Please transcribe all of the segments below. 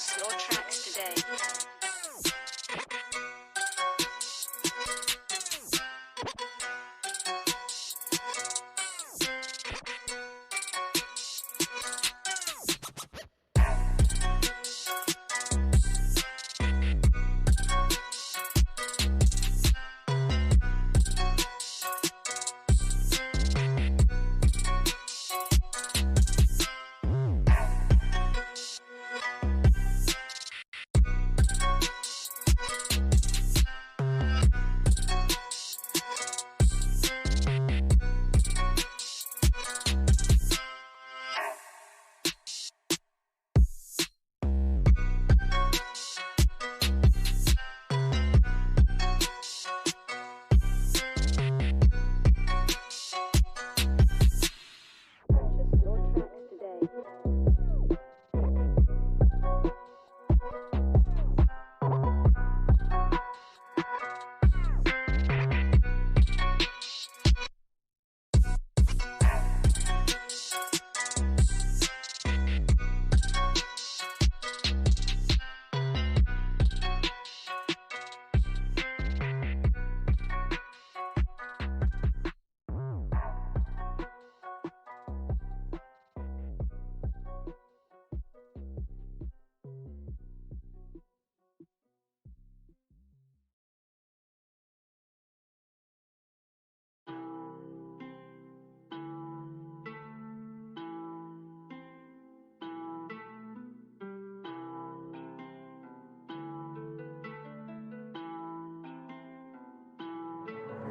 Purchase your tracks today.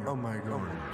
Oh my God.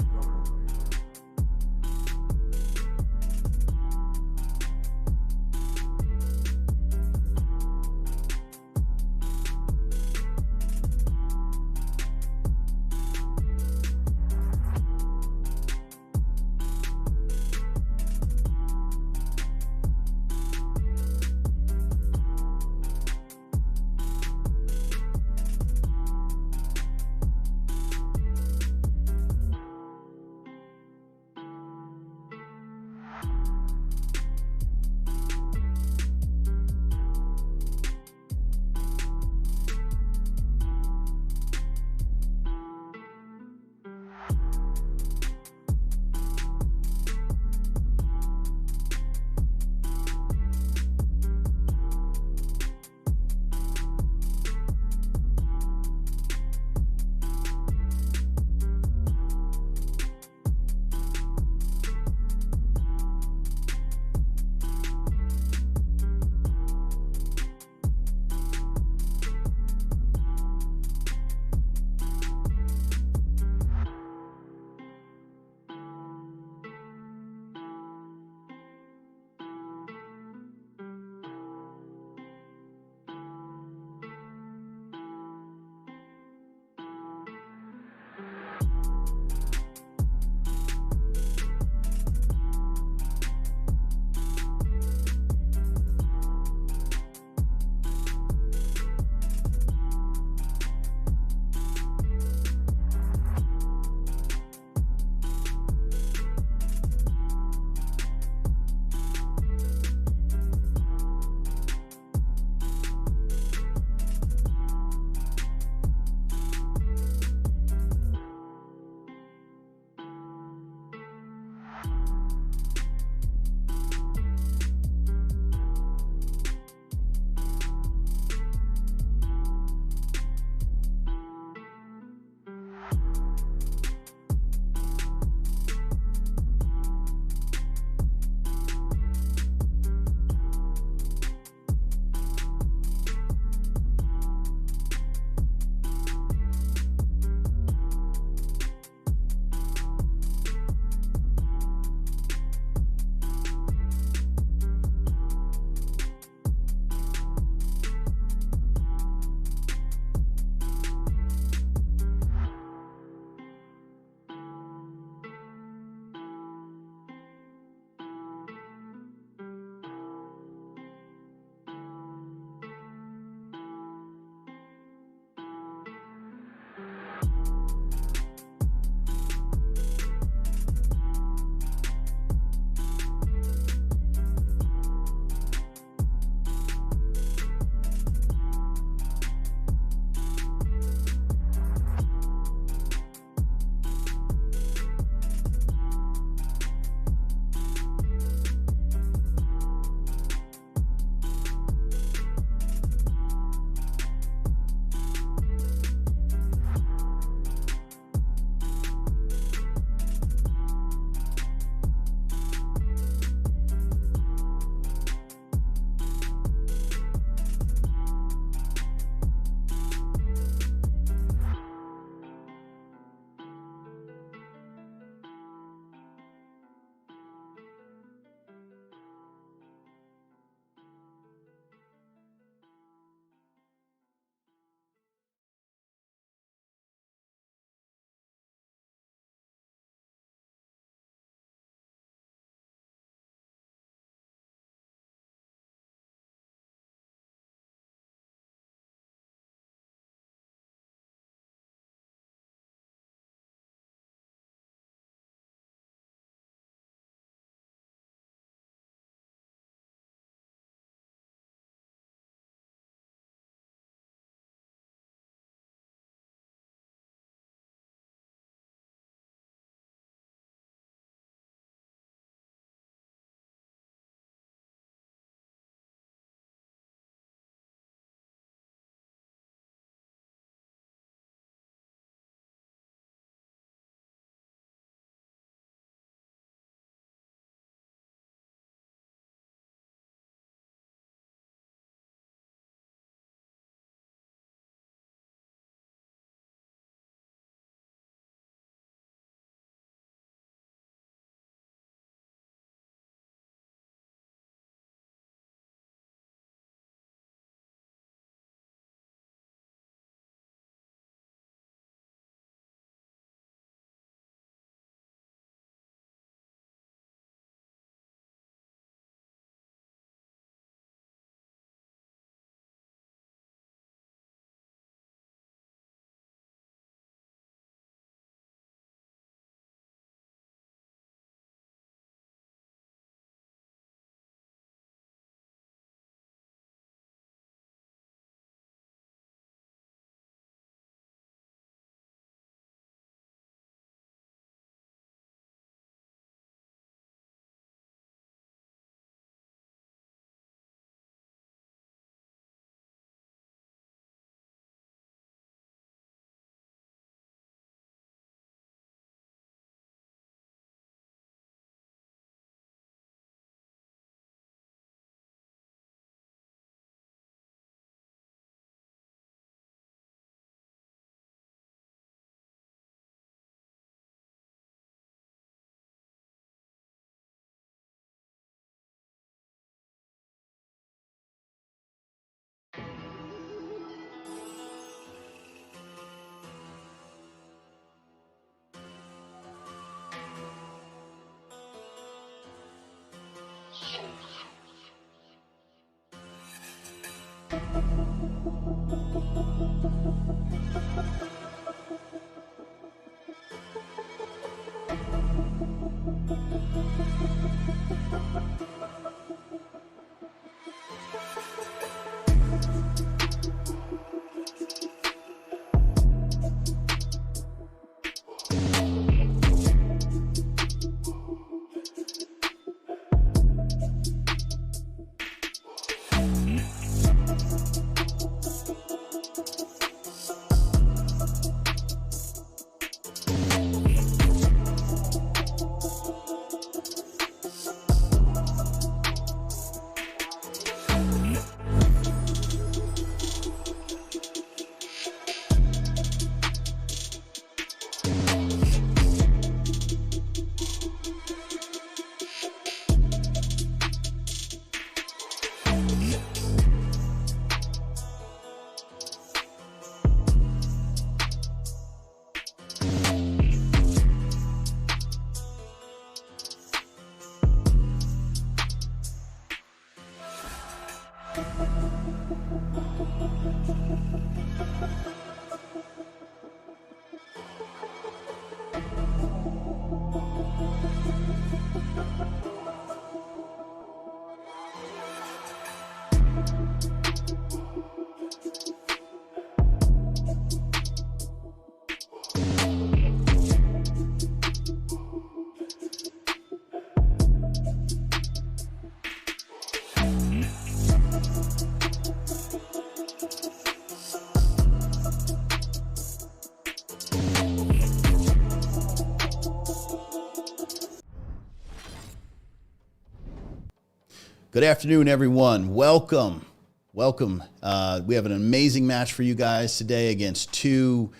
Good afternoon, everyone. Welcome. We have an amazing match for you guys today against two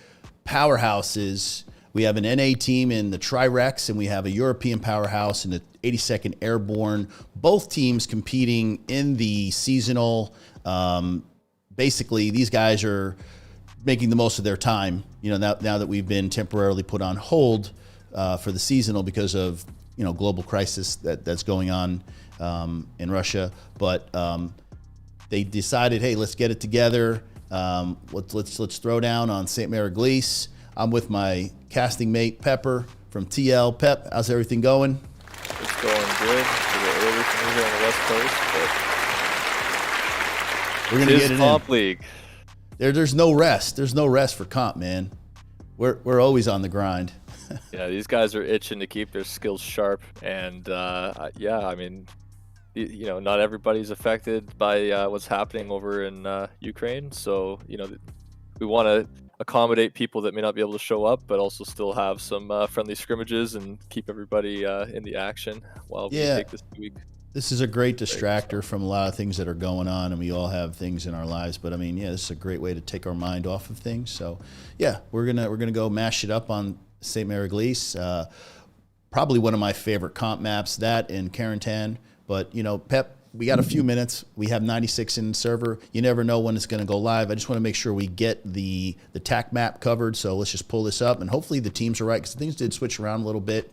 powerhouses. We have an NA team in the TriRex, and we have a European powerhouse in the 82nd Airborne. Both teams competing in the seasonal. Basically, these guys are making the most of their time. You know, now that we've been temporarily put on hold for the seasonal because of global crisis that's going on in Russia, but they decided, hey, let's get it together. Let's throw down on Sainte-Mère-Église. I'm with my casting mate Pepper from TL. Pep, how's everything going? It's going good. It's a little early for me here on the West Coast, but We're gonna get it comp in. league. There's no rest. There's no rest for comp, man. We're always on the grind. Yeah, these guys are itching to keep their skills sharp, and yeah, I mean, not everybody's affected by what's happening over in Ukraine. So we want to accommodate people that may not be able to show up, but also still have some friendly scrimmages and keep everybody in the action while we take this week. This is a great distractor from a lot of things that are going on, and we all have things in our lives. But I mean, yeah, this is a great way to take our mind off of things. So, yeah, we're gonna go mash it up on Sainte-Mère-Église. Probably one of my favorite comp maps, that and Carentan. But Pep, we got a few minutes. We have 96 in the server. You never know when it's going to go live. I just want to make sure we get the TAC map covered. So let's just pull this up, and hopefully the teams are right, because things did switch around a little bit.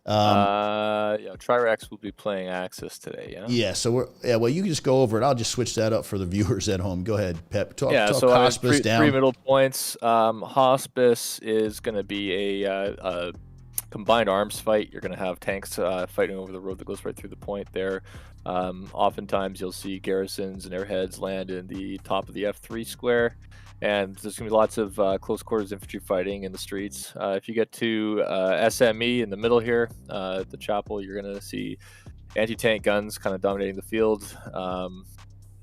TriRex will be playing Axis today. Yeah. So well, you can just go over it. I'll just switch that up for the viewers at home. Go ahead, Pep. Talk so Hospice down. Three middle points. Hospice is going to be a combined arms fight. You're going to have tanks fighting over the road that goes right through the point there. Oftentimes you'll see garrisons and airheads land in the top of the F3 square, and there's going to be lots of close quarters infantry fighting in the streets. If you get to SME in the middle here, the chapel, you're going to see anti-tank guns kind of dominating the field.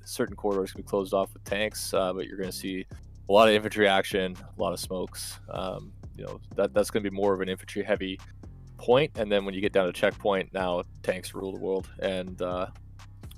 Certain corridors can be closed off with tanks, but you're going to see a lot of infantry action, a lot of smokes. That's going to be more of an infantry heavy point, and then when you get down to checkpoint, now tanks rule the world, and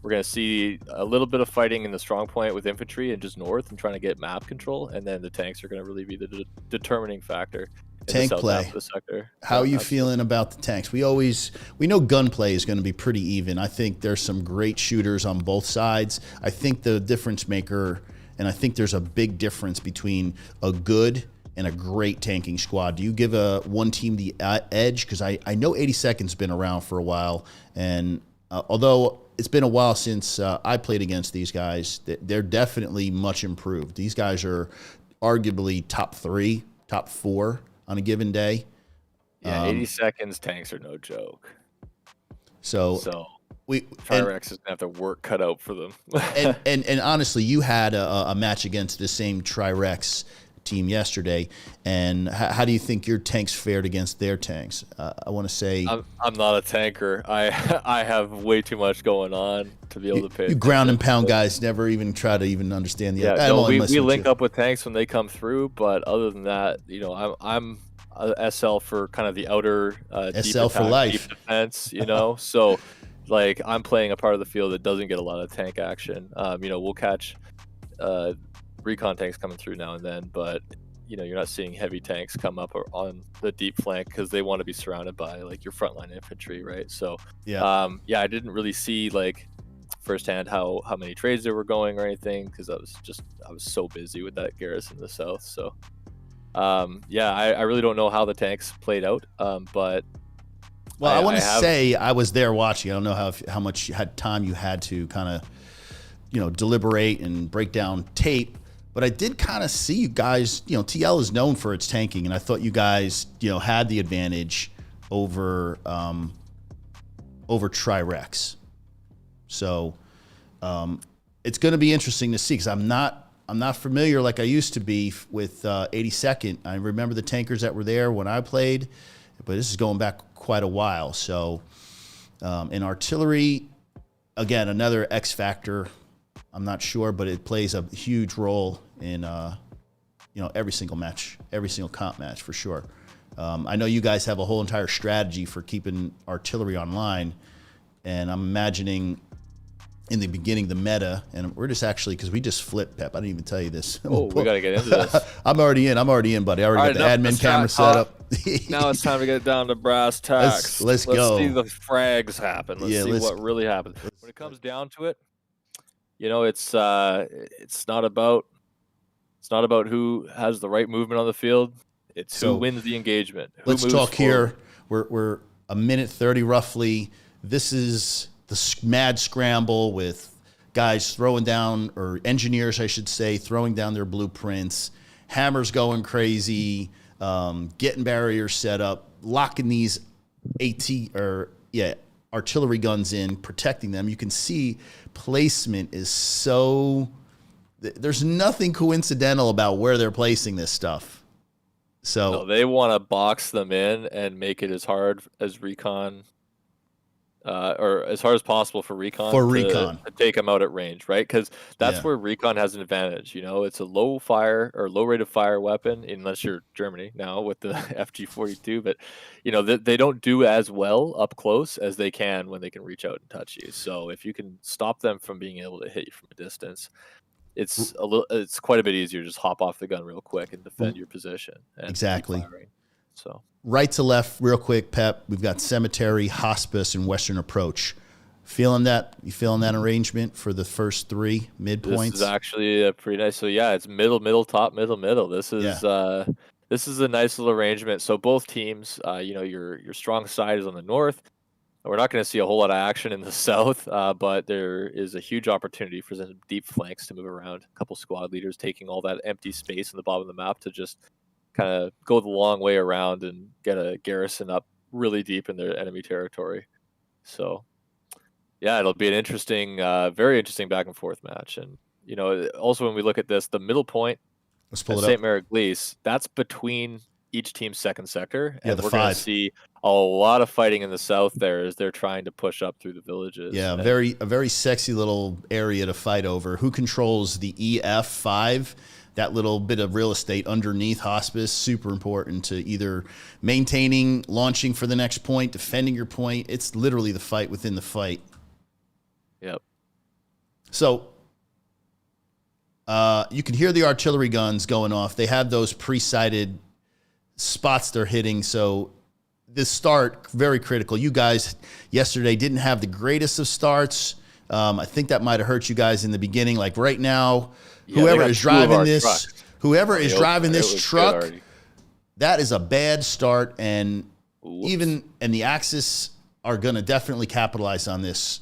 we're going to see a little bit of fighting in the strong point with infantry and just north and trying to get map control, and then the tanks are going to really be the determining factor in tank the south play. half of the sector. How are you feeling about the tanks? We know gunplay is going to be pretty even. I think there's some great shooters on both sides. I think the difference maker, and I think there's a big difference between a good and a great tanking squad. Do you give one team the edge? Because I know 82nd's been around for a while, and although it's been a while since I played against these guys. They're definitely much improved. These guys are arguably top 3, top 4 on a given day. Yeah, 80 seconds tanks are no joke. So TriRex is gonna have to work cut out for them. and honestly, you had a match against the same TriRex team yesterday, and how do you think your tanks fared against their tanks? I want to say I'm not a tanker. I have way too much going on to be able to pay. You ground and pound guys never even try to even understand the. We link up with tanks when they come through, but other than that, I'm a SL for kind of the outer SL for life, deep defense. So like I'm playing a part of the field that doesn't get a lot of tank action. We'll catch recon tanks coming through now and then, but you're not seeing heavy tanks come up or on the deep flank because they want to be surrounded by like your frontline infantry, right? So I didn't really see like firsthand how many trades there were going or anything because I was so busy with that garrison in the south. So I really don't know how the tanks played out, but I want to say I was there watching. I don't know how much time you had to kind of deliberate and break down tape. But I did kind of see you guys, TL is known for its tanking, and I thought you guys, had the advantage over TriRex. So it's going to be interesting to see because I'm not familiar like I used to be with 82nd. I remember the tankers that were there when I played, but this is going back quite a while. So in artillery, again, another X factor. I'm not sure, but it plays a huge role in every single match, every single comp match for sure. I know you guys have a whole entire strategy for keeping artillery online, and I'm imagining in the beginning the meta, and we're just actually because we just flipped, Pep. I didn't even tell you this. Oh, we gotta get into this. I'm already in, buddy. I already got the admin camera set up. Now it's time to get down to brass tacks. Let's go. Let's see the frags happen. Let's see what really happens. When it comes down to it, it's not about who has the right movement on the field. It's who wins the engagement. Let's talk here. We're a minute 30 roughly. This is the mad scramble with guys throwing down, or engineers, I should say, throwing down their blueprints, hammers going crazy, getting barriers set up, locking these artillery guns in, protecting them. You can see placement is there's nothing coincidental about where they're placing this stuff. So no, they want to box them in and make it as hard as recon, or as hard as possible for recon to take them out at range, right? Because that's where recon has an advantage. It's a low rate of fire weapon, unless you're Germany now with the FG-42. But they don't do as well up close as they can when they can reach out and touch you. So if you can stop them from being able to hit you from a distance, it's quite a bit easier to just hop off the gun real quick and defend your position. Exactly. So right to left, real quick, Pep. We've got cemetery, hospice, and western approach. Feeling that? You feeling that arrangement for the first 3 midpoints? This is actually pretty nice. So it's middle, top, middle. This is a nice little arrangement. So both teams, your strong side is on the north. We're not going to see a whole lot of action in the south, but there is a huge opportunity for some deep flanks to move around. A couple squad leaders taking all that empty space in the bottom of the map to just kind of go the long way around and get a garrison up really deep in their enemy territory. So, it'll be an interesting, very interesting back and forth match. And, also when we look at this, the middle point, let's pull it up. Sainte-Mère-Église, that's between each team's second sector. And we're going to see a lot of fighting in the south there as they're trying to push up through the villages. Yeah, a very sexy little area to fight over. Who controls the EF5? That little bit of real estate underneath hospice, super important to either maintaining, launching for the next point, defending your point. It's literally the fight within the fight. Yep. So you can hear the artillery guns going off. They have those pre-sighted spots they're hitting. So this start, very critical. You guys yesterday didn't have the greatest of starts. I think that might have hurt you guys in the beginning. Like right now, whoever is driving this truck, that is a bad start. And the Axis are going to definitely capitalize on this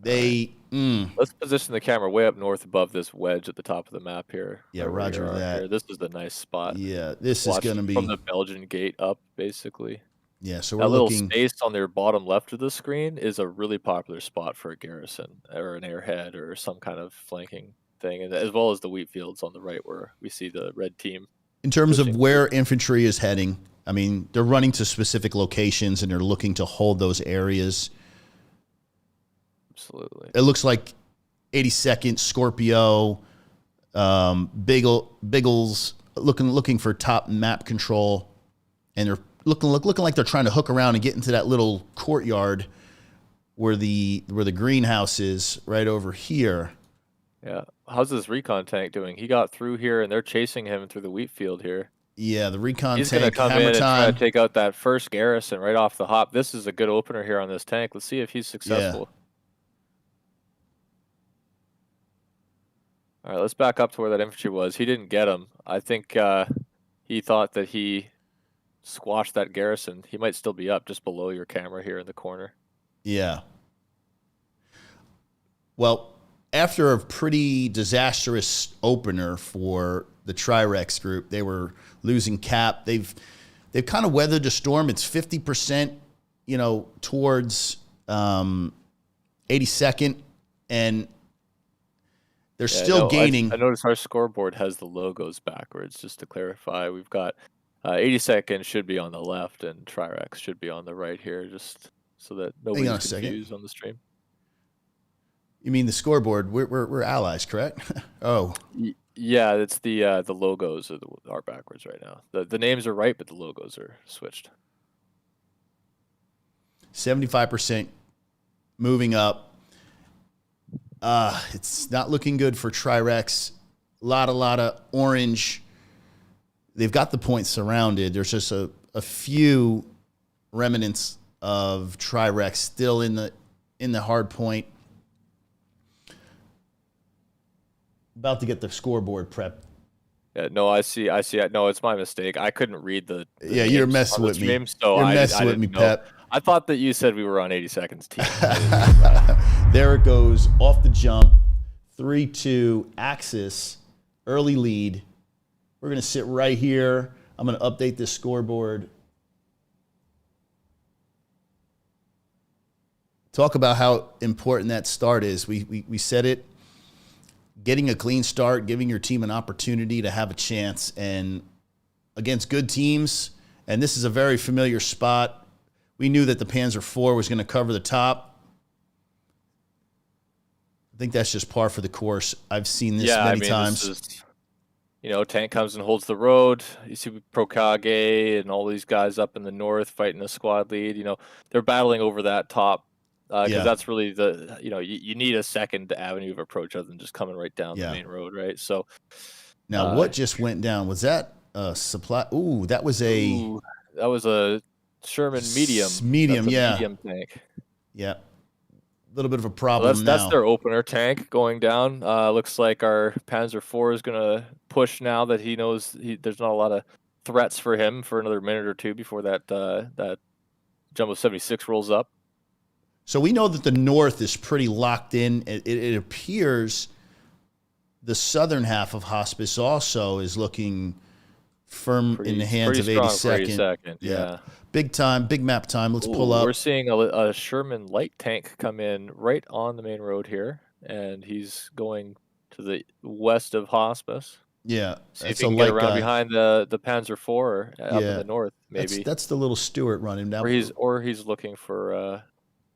Let's position the camera way up north above this wedge at the top of the map here. Yeah, right where roger you are that. here. This is the nice spot. Yeah, this is Watch going to be from the Belgian gate up, basically. Yeah, so we're That little looking. space on their bottom left of the screen is a really popular spot for a garrison or an airhead or some kind of flanking thing, and as well as the wheat fields on the right where we see the red team. In terms of pushing where infantry is heading, I mean, they're running to specific locations and they're looking to hold those areas. Absolutely. It looks like 82nd Scorpio, Biggles looking for top map control, and they're looking like they're trying to hook around and get into that little courtyard where the greenhouse is right over here. Yeah. How's this recon tank doing? He got through here, and they're chasing him through the wheat field here. Yeah, the recon He's going to tank, come in hammer and try time. to take out that first garrison right off the hop. This is a good opener here on this tank. Let's see if he's successful. All right, let's back up to where that infantry was. He didn't get him. I think he thought that he squashed that garrison. He might still be up just below your camera here in the corner. Yeah. Well, after a pretty disastrous opener for the TriRex group, they were losing cap. They've kind of weathered the storm. It's 50%, towards 82nd, and they're still gaining. I noticed our scoreboard has the logos backwards. Just to clarify, we've got 82nd should be on the left and TriRex should be on the right here, just so that nobody's confused on the stream. You mean the scoreboard? We're allies, correct? Oh, yeah, it's the logos are backwards right now. The names are right, but the logos are switched. 75% moving up. It's not looking good for TriRex. A lot of orange. They've got the points surrounded. There's just a few remnants of TriRex still in the hard point. About to get the scoreboard prepped. Yeah, no, I see. No, it's my mistake. I couldn't read the yeah, you're messing with stream, me. So you're I messing with me, know. Pep. I thought that you said we were on 82nd's team. There it goes, off the jump, 3-2, Axis, early lead. We're going to sit right here. I'm going to update this scoreboard. Talk about how important that start is. We said it. Getting a clean start, giving your team an opportunity to have a chance, and against good teams, and this is a very familiar spot. We knew that the Panzer IV was going to cover the top. I think that's just par for the course. I've seen this many times. This is, tank comes and holds the road. You see Prokage and all these guys up in the north fighting the squad lead. They're battling over that top. Because that's really the you need a second avenue of approach other than just coming right down the main road, right? So now what just went down? Was that a supply? Ooh, that was a Sherman medium. Medium, yeah. Medium tank. Yeah, a little bit of a problem. So that's their opener tank going down. Looks like our Panzer IV is gonna push now that he knows there's not a lot of threats for him for another minute or two before that Jumbo 76 rolls up. So we know that the north is pretty locked in. It appears the southern half of Hospice also is looking firm in the hands of 82nd. Yeah. Big time, big map time. Let's pull up. We're seeing a Sherman light tank come in right on the main road here, and he's going to the west of Hospice. Yeah. See if he can get around behind the Panzer IV up in the north, maybe. That's the little Stuart running down. Or he's looking for...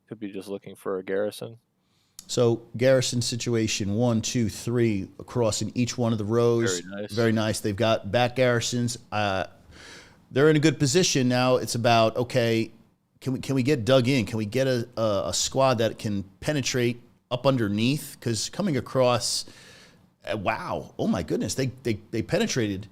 could be just looking for a garrison. So garrison situation 1, 2, 3 across in each one of the rows. Very nice. Very nice. They've got back garrisons. They're in a good position now. It's about, okay, can we get dug in? Can we get a squad that can penetrate up underneath? Because coming across, wow, oh my goodness, they penetrated.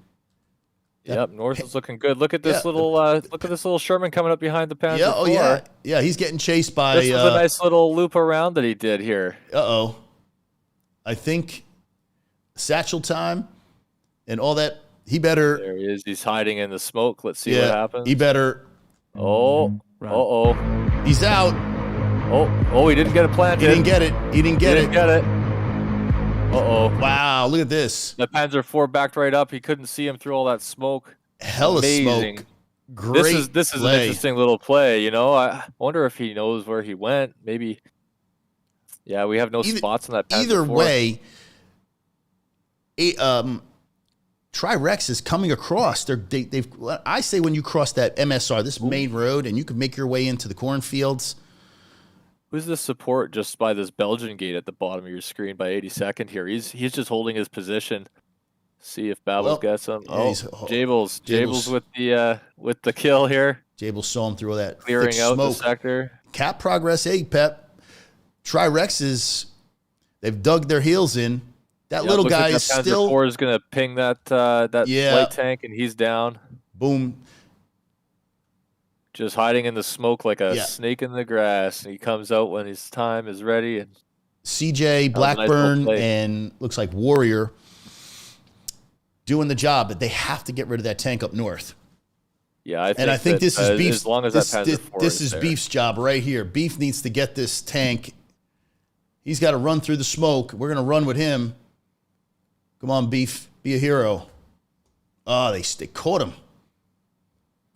Yep, north is looking good. Look at this little Sherman coming up behind the Panzer IV. Yeah. He's getting chased by. This was a nice little loop around that he did here. I think satchel time and all that. He better. There he is. He's hiding in the smoke. Let's see what happens. He better. Oh. He's out. Oh, he didn't get it planted. He didn't get it. He didn't get it. Get it. Wow, look at this. The Panzer IV backed right up. He couldn't see him through all that smoke. Hella Amazing. smoke. Great. This is play. an interesting little play. You know, I wonder if he knows where he went. Maybe. Yeah, we have no spots on that Panzer Either IV. way, TriRex is coming across. They've. I say when you cross that MSR, this main road, and you can make your way into the cornfields. Who's the support just by this Belgian gate at the bottom of your screen by 82nd here? He's just holding his position. See if Babels gets him. Yeah, Jables with the kill here. Jables saw him through all that Clearing out smoke. the sector. Cap progress, Pep. TriRex they've dug their heels in. That little guy is still. Panzer IV is going to ping that light tank, and he's down. Boom. Just hiding in the smoke like a snake in the grass. And he comes out when his time is ready. And CJ, Blackburn, and looks like Warrior doing the job, but they have to get rid of that tank up north. Yeah, I think this is Beef's. As long as that Panzer IV this is Beef's job right here. Beef needs to get this tank. He's got to run through the smoke. We're going to run with him. Come on, Beef. Be a hero. Oh, they caught him.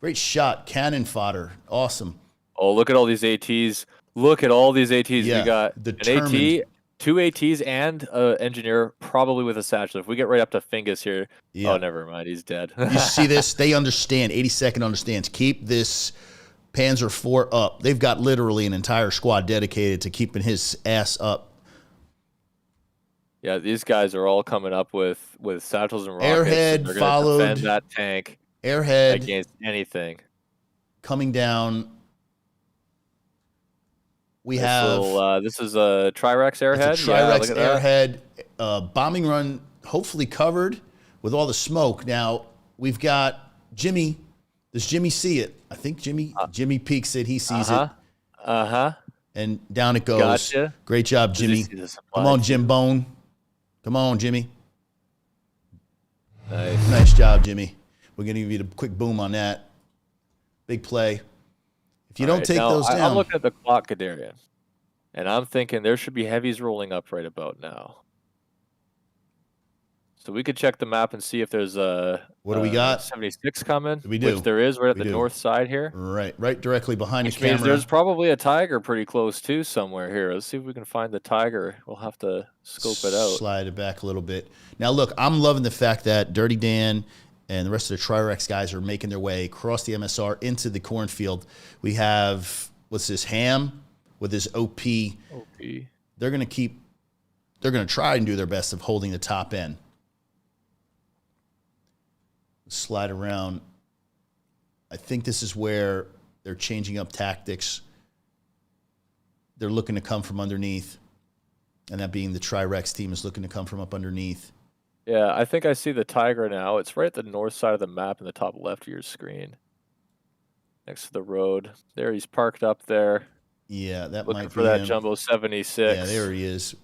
Great shot. Cannon fodder. Awesome. Oh, look at all these ATs. Look at all these ATs. Yeah, we got determined. an AT, 2 ATs, and an engineer, probably with a satchel. If we get right up to Fingus here, oh, never mind. He's dead. You see this? They understand. 82nd understands. Keep this Panzer IV up. They've got literally an entire squad dedicated to keeping his ass up. Yeah, these guys are all coming up with satchels and rockets. Airhead They're followed. Defend that tank. Airhead against anything. Coming down. We have this is a TriRex Airhead. It's a TriRex Airhead bombing run, hopefully covered with all the smoke. Now we've got Jimmy. Does Jimmy see it? I think Jimmy peeks it. He sees it. And down it goes. Gotcha. Great job, Jimmy. Come on, Jim Bone. Come on, Jimmy. Nice job, Jimmy. We're going to give you the quick boom on that. Big play. If you don't take those down. I'm looking at the clock, Kadarian, and I'm thinking there should be heavies rolling up right about now. So we could check the map and see if there's what do we got? 76 coming. We do. Which there is right at the north side here. Right directly behind Which the camera. means there's probably a Tiger pretty close too somewhere here. Let's see if we can find the Tiger. We'll have to scope it out. Slide it back a little bit. Now look, I'm loving the fact that Dirty Dan and the rest of the TriRex guys are making their way across the MSR into the cornfield. We have, what's this, Ham with his OP. They're going to try and do their best of holding the top end. Slide around. I think this is where they're changing up tactics. They're looking to come from underneath. And that being the TriRex team is looking to come from up underneath. Yeah, I think I see the Tiger now. It's right at the north side of the map in the top left of your screen. Next to the road. There, he's parked up there. Yeah, that looking might be for that him. Jumbo 76. Yeah, there he is.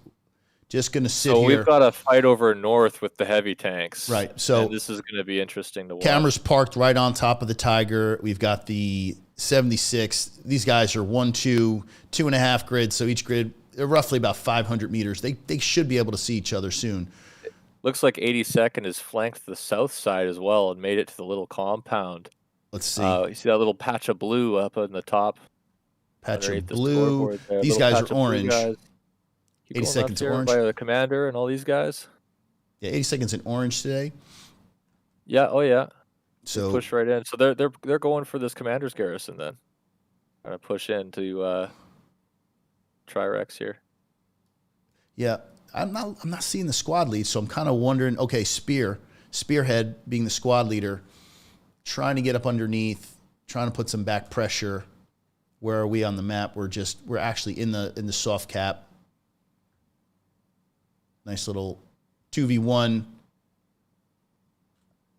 Just going to sit here. So we've got a fight over north with the heavy tanks. Right. So this is going to be interesting to watch. Cameras parked right on top of the Tiger. We've got the 76. These guys are 1, 2, 2.5 grids. So each grid, they're roughly about 500 meters. They should be able to see each other soon. Looks like 82nd is flanked the south side as well and made it to the little compound. Let's see. You see that little patch of blue up in the top? Patch of blue. These guys are orange. 82nd's orange. By the commander and all these guys. Yeah, 82nd's in orange today. Yeah. Oh yeah. So push right in. So they're going for this commander's garrison then. Trying to push into TriRex here. Yeah, I'm not seeing the squad lead, so I'm kind of wondering. Okay, Spearhead being the squad leader, trying to get up underneath, trying to put some back pressure. Where are we on the map? We're actually in the soft cap. Nice little 2v1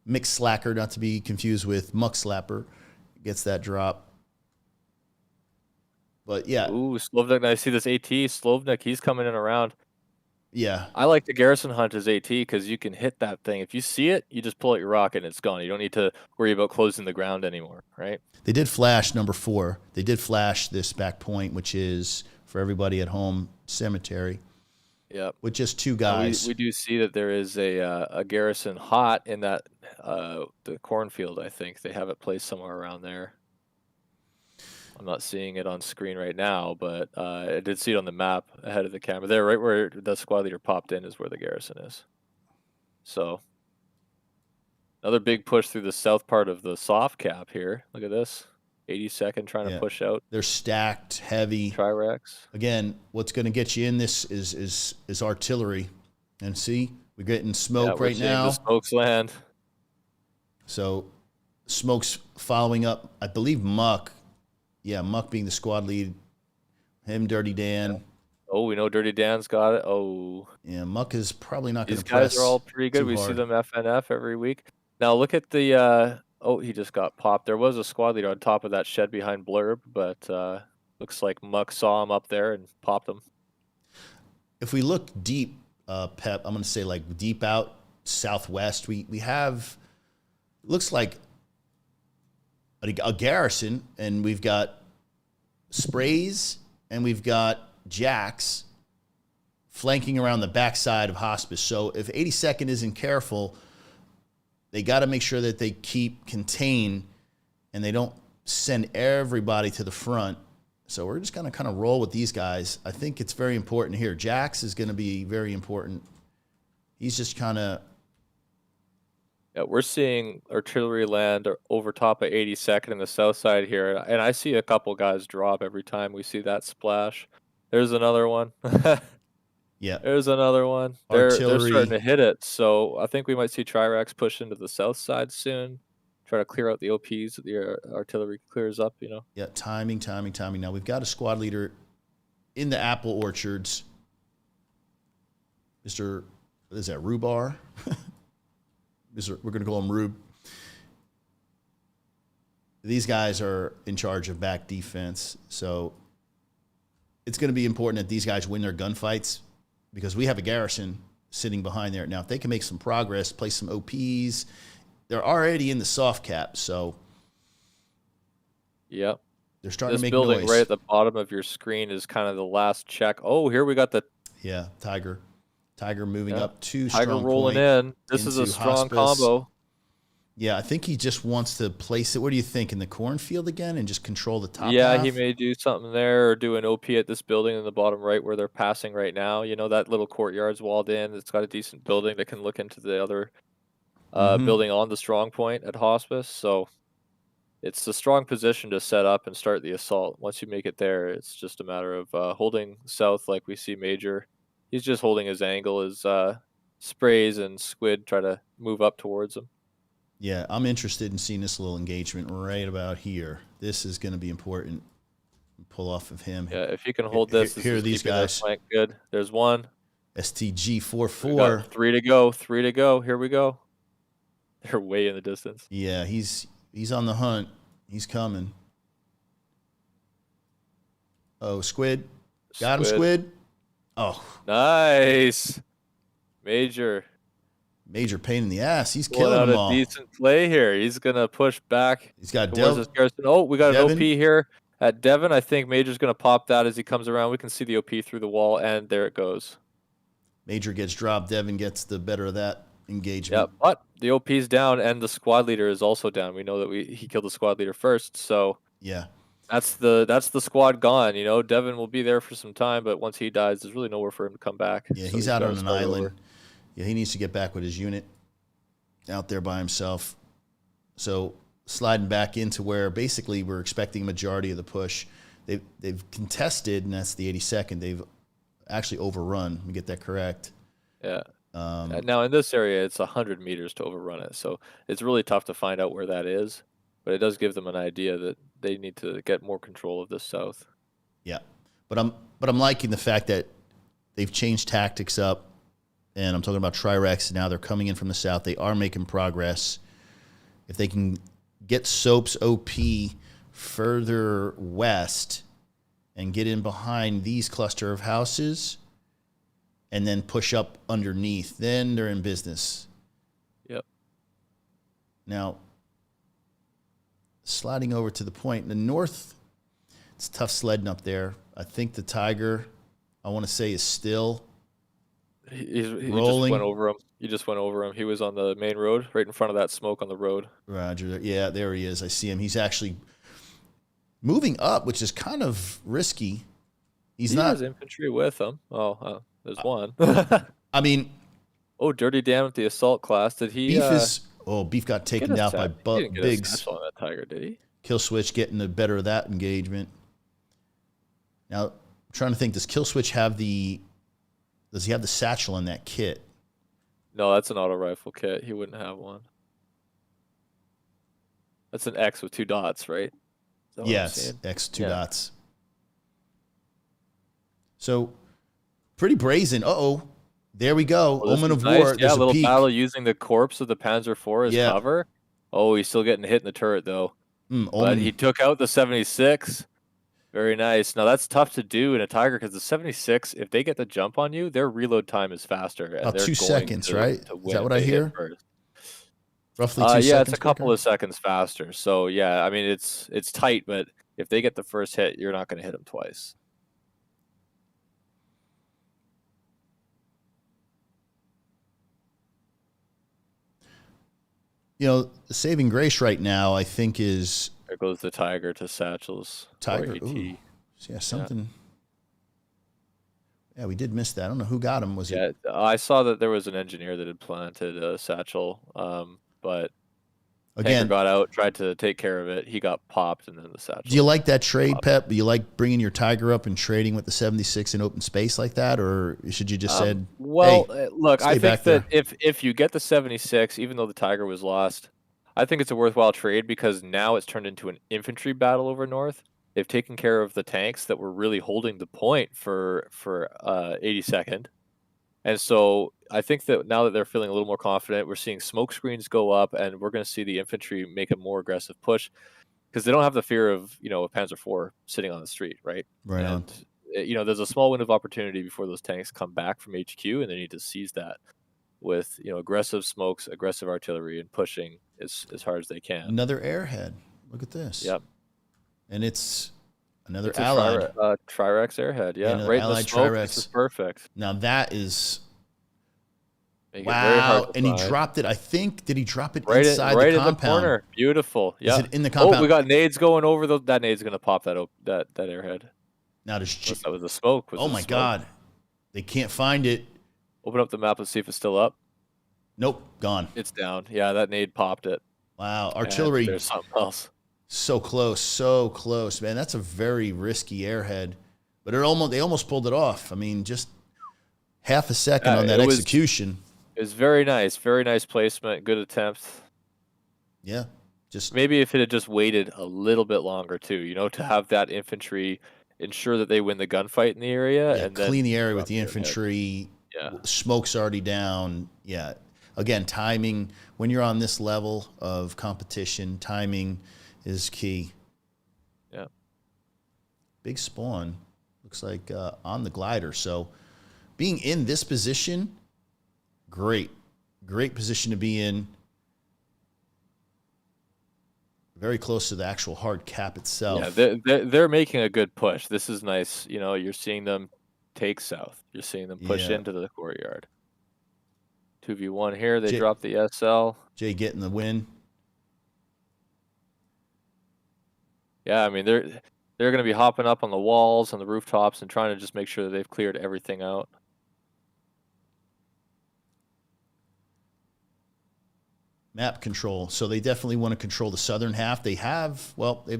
mixed slacker, not to be confused with muck slapper. Gets that drop. But yeah. Ooh, Slovnik. I see this AT. Slovnik, he's coming in around. Yeah. I like the garrison hunt as AT because you can hit that thing. If you see it, you just pull out your rocket and it's gone. You don't need to worry about closing the ground anymore, right? They did flash number 4. They did flash this back point, which is, for everybody at home cemetery Yep. with just 2 guys. We do see that there is a garrison hot in that the cornfield. I think they have it placed somewhere around there. I'm not seeing it on screen right now, but I did see it on the map ahead of the camera. There, right where the squad leader popped in, is where the garrison is. So another big push through the south part of the soft cap here. Look at this. 82nd trying to push out. They're stacked, heavy. TriRex. Again, what's going to get you in this is artillery. And see, we're getting smoke right now. The smokes land. So smoke's following up. I believe Muck. Yeah, Muck being the squad lead. Him, Dirty Dan. Yeah. Oh, we know Dirty Dan's got it. Oh. Yeah, Muck is probably not going to press. These guys are all pretty good. We see them FNF every week. Now look at the oh, he just got popped. There was a squad leader on top of that shed behind Blurb, but looks like Muck saw him up there and popped him. If we look deep, Pep, I'm going to say like deep out southwest, we have, looks like a garrison, and we've got sprays and we've got jacks flanking around the backside of hospice. So if 82nd isn't careful, they got to make sure that they keep contained and they don't send everybody to the front. So we're just going to kind of roll with these guys. I think it's very important here. Jax is going to be very important. He's just kind of... Yeah, we're seeing artillery land over top of 82nd in the south side here. And I see a couple guys drop every time we see that splash. There's another one. Yeah. There's another one. They're starting to hit it. So I think we might see TriRex push into the south side soon. Try to clear out the OPs that the artillery clears up, you know? Yeah, timing. Now we've got a squad leader in the apple orchards. Mr. What is that, Rhubar? We're going to call him Rube. These guys are in charge of back defense. So it's going to be important that these guys win their gunfights, because we have a garrison sitting behind there. Now, if they can make some progress, play some OPs, they're already in the soft cap, so yep. They're starting to make noise. This building right at the bottom of your screen is kind of the last check. Oh, here we got the... Yeah, Tiger moving up to Tiger strong rolling point in. This is a strong combo. Yeah, I think he just wants to place it. What do you think, in the cornfield again and just control the top Yeah, half? he may do something there or do an OP at this building in the bottom right where they're passing right now. You know, that little courtyard's walled in. It's got a decent building that can look into the other building on the strong point at Hospice. So it's a strong position to set up and start the assault. Once you make it there, it's just a matter of holding south like we see Major. He's just holding his angle as sprays and squid try to move up towards him. Yeah, I'm interested in seeing this little engagement right about here. This is going to be important. Pull off of him. Yeah, if you can hold this. Here are these guys. Good. There's one. STG 4-4. 3 to go. 3 to go. Here we go. They're way in the distance. Yeah, he's on the hunt. He's coming. Oh, Squid. Got him, Squid. Oh. Nice. Major pain in the ass. He's killing them all. A decent play here. He's going to push back. He's got Devin. Oh, we got an OP here at Devin. I think Major's going to pop that as he comes around. We can see the OP through the wall, and there it goes. Major gets dropped. Devin gets the better of that engagement. Yeah, but the OP's down, and the squad leader is also down. We know that he killed the squad leader first, so yeah, that's the squad gone. You know, Devin will be there for some time, but once he dies, there's really nowhere for him to come back. Yeah, so he's out on an island. Yeah, he needs to get back with his unit out there by himself. So sliding back into where basically we're expecting a majority of the push. They've contested, and that's the 82nd. They've actually overrun. Let me get that correct. Yeah. Now in this area, it's 100 meters to overrun it, so it's really tough to find out where that is. But it does give them an idea that they need to get more control of the south. Yeah, but I'm liking the fact that they've changed tactics up. And I'm talking about TriRex. Now they're coming in from the south. They are making progress. If they can get Soap's OP further west and get in behind these cluster of houses and then push up underneath, then they're in business. Yep. Now, sliding over to the point in the north, it's tough sledding up there. I think the tiger, I want to say, is still He rolling. just went over him. You just went over him. He was on the main road, right in front of that smoke on the road. Roger. Yeah, there he is. I see him. He's actually moving up, which is kind of risky. He has infantry with him. Oh, there's one. I mean, oh, Dirty Dan with the assault class. Did he? Beef got taken down by He didn't get a Biggs. satchel on that tiger, did he? Kill switch getting the better of that engagement. Now, I'm trying to think, does Kill Switch have the satchel in that kit? No, that's an auto rifle kit. He wouldn't have one. That's an X with 2 dots, right? Yes, X 2 dots. So, pretty brazen. There we go. Well, Omen of nice. War. Yeah, There's a little peek. battle using the corpse of the Panzer IV as cover. Oh, he's still getting hit in the turret, though. But he took out the 76. Very nice. Now, that's tough to do in a Tiger because the 76, if they get the jump on you, their reload time is faster. About 2 seconds, right? Is that what I hear? Roughly 2 seconds? Yeah, it's a couple of seconds faster. So, yeah, I mean, it's tight, but if they get the first hit, you're not going to hit them twice. You know, the saving grace right now, I think, is... There goes the tiger to satchels. Tiger, ooh. Yeah, something... Yeah, we did miss that. I don't know who got him. Was it? Yeah, I saw that there was an engineer that had planted a satchel, but again, got out, tried to take care of it. He got popped, and then the satchel. Do you like that trade, Pep? Do you like bringing your Tiger up and trading with the 76 in open space like that, or should you just said? Well, hey, look, I think that if you get the 76, even though the Tiger was lost, I think it's a worthwhile trade because now it's turned into an infantry battle over north. They've taken care of the tanks that were really holding the point for 82nd. And so I think that now that they're feeling a little more confident, we're seeing smoke screens go up, and we're going to see the infantry make a more aggressive push because they don't have the fear of, a Panzer IV sitting on the street, right? Right. And, there's a small window of opportunity before those tanks come back from HQ, and they need to seize that with, aggressive smokes, aggressive artillery, and pushing as hard as they can. Another airhead. Look at this. Yep. And it's another allied. TriRex airhead, yeah. Right in the smoke, this is perfect. Now that is... Wow. And he dropped it, I think. Did he drop it inside the compound? Right in the corner. Beautiful. Yeah. Is it in the compound? Oh, we got nades going over. That nade's going to pop that airhead. Now that was the smoke. Oh, my God. They can't find it. Open up the map and see if it's still up. Nope. Gone. It's down. Yeah, that nade popped it. Wow. Artillery. And there's something else. So close, man. That's a very risky airhead, but they almost pulled it off. I mean, just half a second on that execution. It was very nice placement, good attempt. Yeah, just maybe if it had just waited a little bit longer too, to have that infantry ensure that they win the gunfight in the area and clean the area with the infantry. Yeah, smoke's already down. Yeah, again, timing when you're on this level of competition, timing is key. Yeah. Big spawn. Looks like on the glider. So being in this position, great position to be in. Very close to the actual hard cap itself. Yeah, they're making a good push. This is nice. You're seeing them take south. You're seeing them push into the courtyard. 2v1 here. They drop the SL. Jay getting the win. Yeah, I mean, they're going to be hopping up on the walls and the rooftops and trying to just make sure that they've cleared everything out. Map control. So they definitely want to control the southern half. They've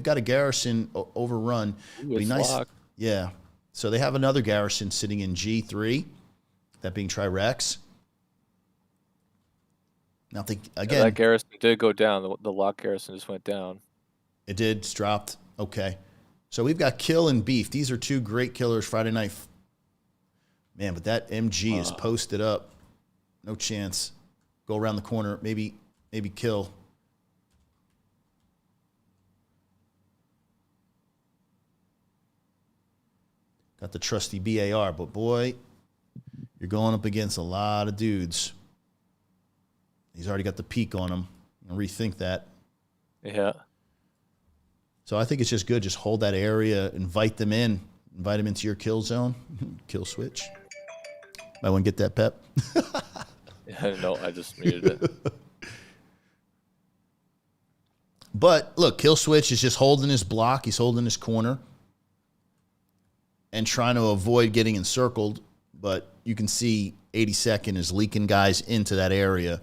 got a garrison overrun. Ooh, it's nice. Locked. Yeah. So they have another garrison sitting in G3, that being TriRex. Now, again, that garrison did go down. The lock garrison just went down. It did. It's dropped. Okay. So we've got Kill and Beef. These are two great killers Friday night. Man, but that MG is posted up. No chance. Go around the corner. Maybe Kill. Got the trusty BAR, but boy, you're going up against a lot of dudes. He's already got the peak on him. Rethink that. Yeah. So I think it's just good. Just hold that area, invite them in. Invite him into your kill zone. Kill switch. Might want to get that, Pep. No, I just muted it. But look, kill switch is just holding his block. He's holding his corner and trying to avoid getting encircled. But you can see 82nd is leaking guys into that area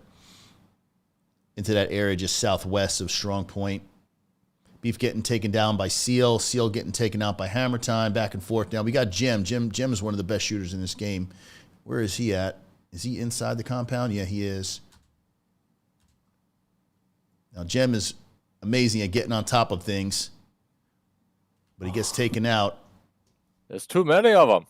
just southwest of Strong Point. Beef getting taken down by Seal. Seal getting taken out by Hammer Time. Back and forth. Now we got Jim. Jim is one of the best shooters in this game. Where is he at? Is he inside the compound? Yeah, he is. Now Jim is amazing at getting on top of things, but he gets taken out. There's too many of them.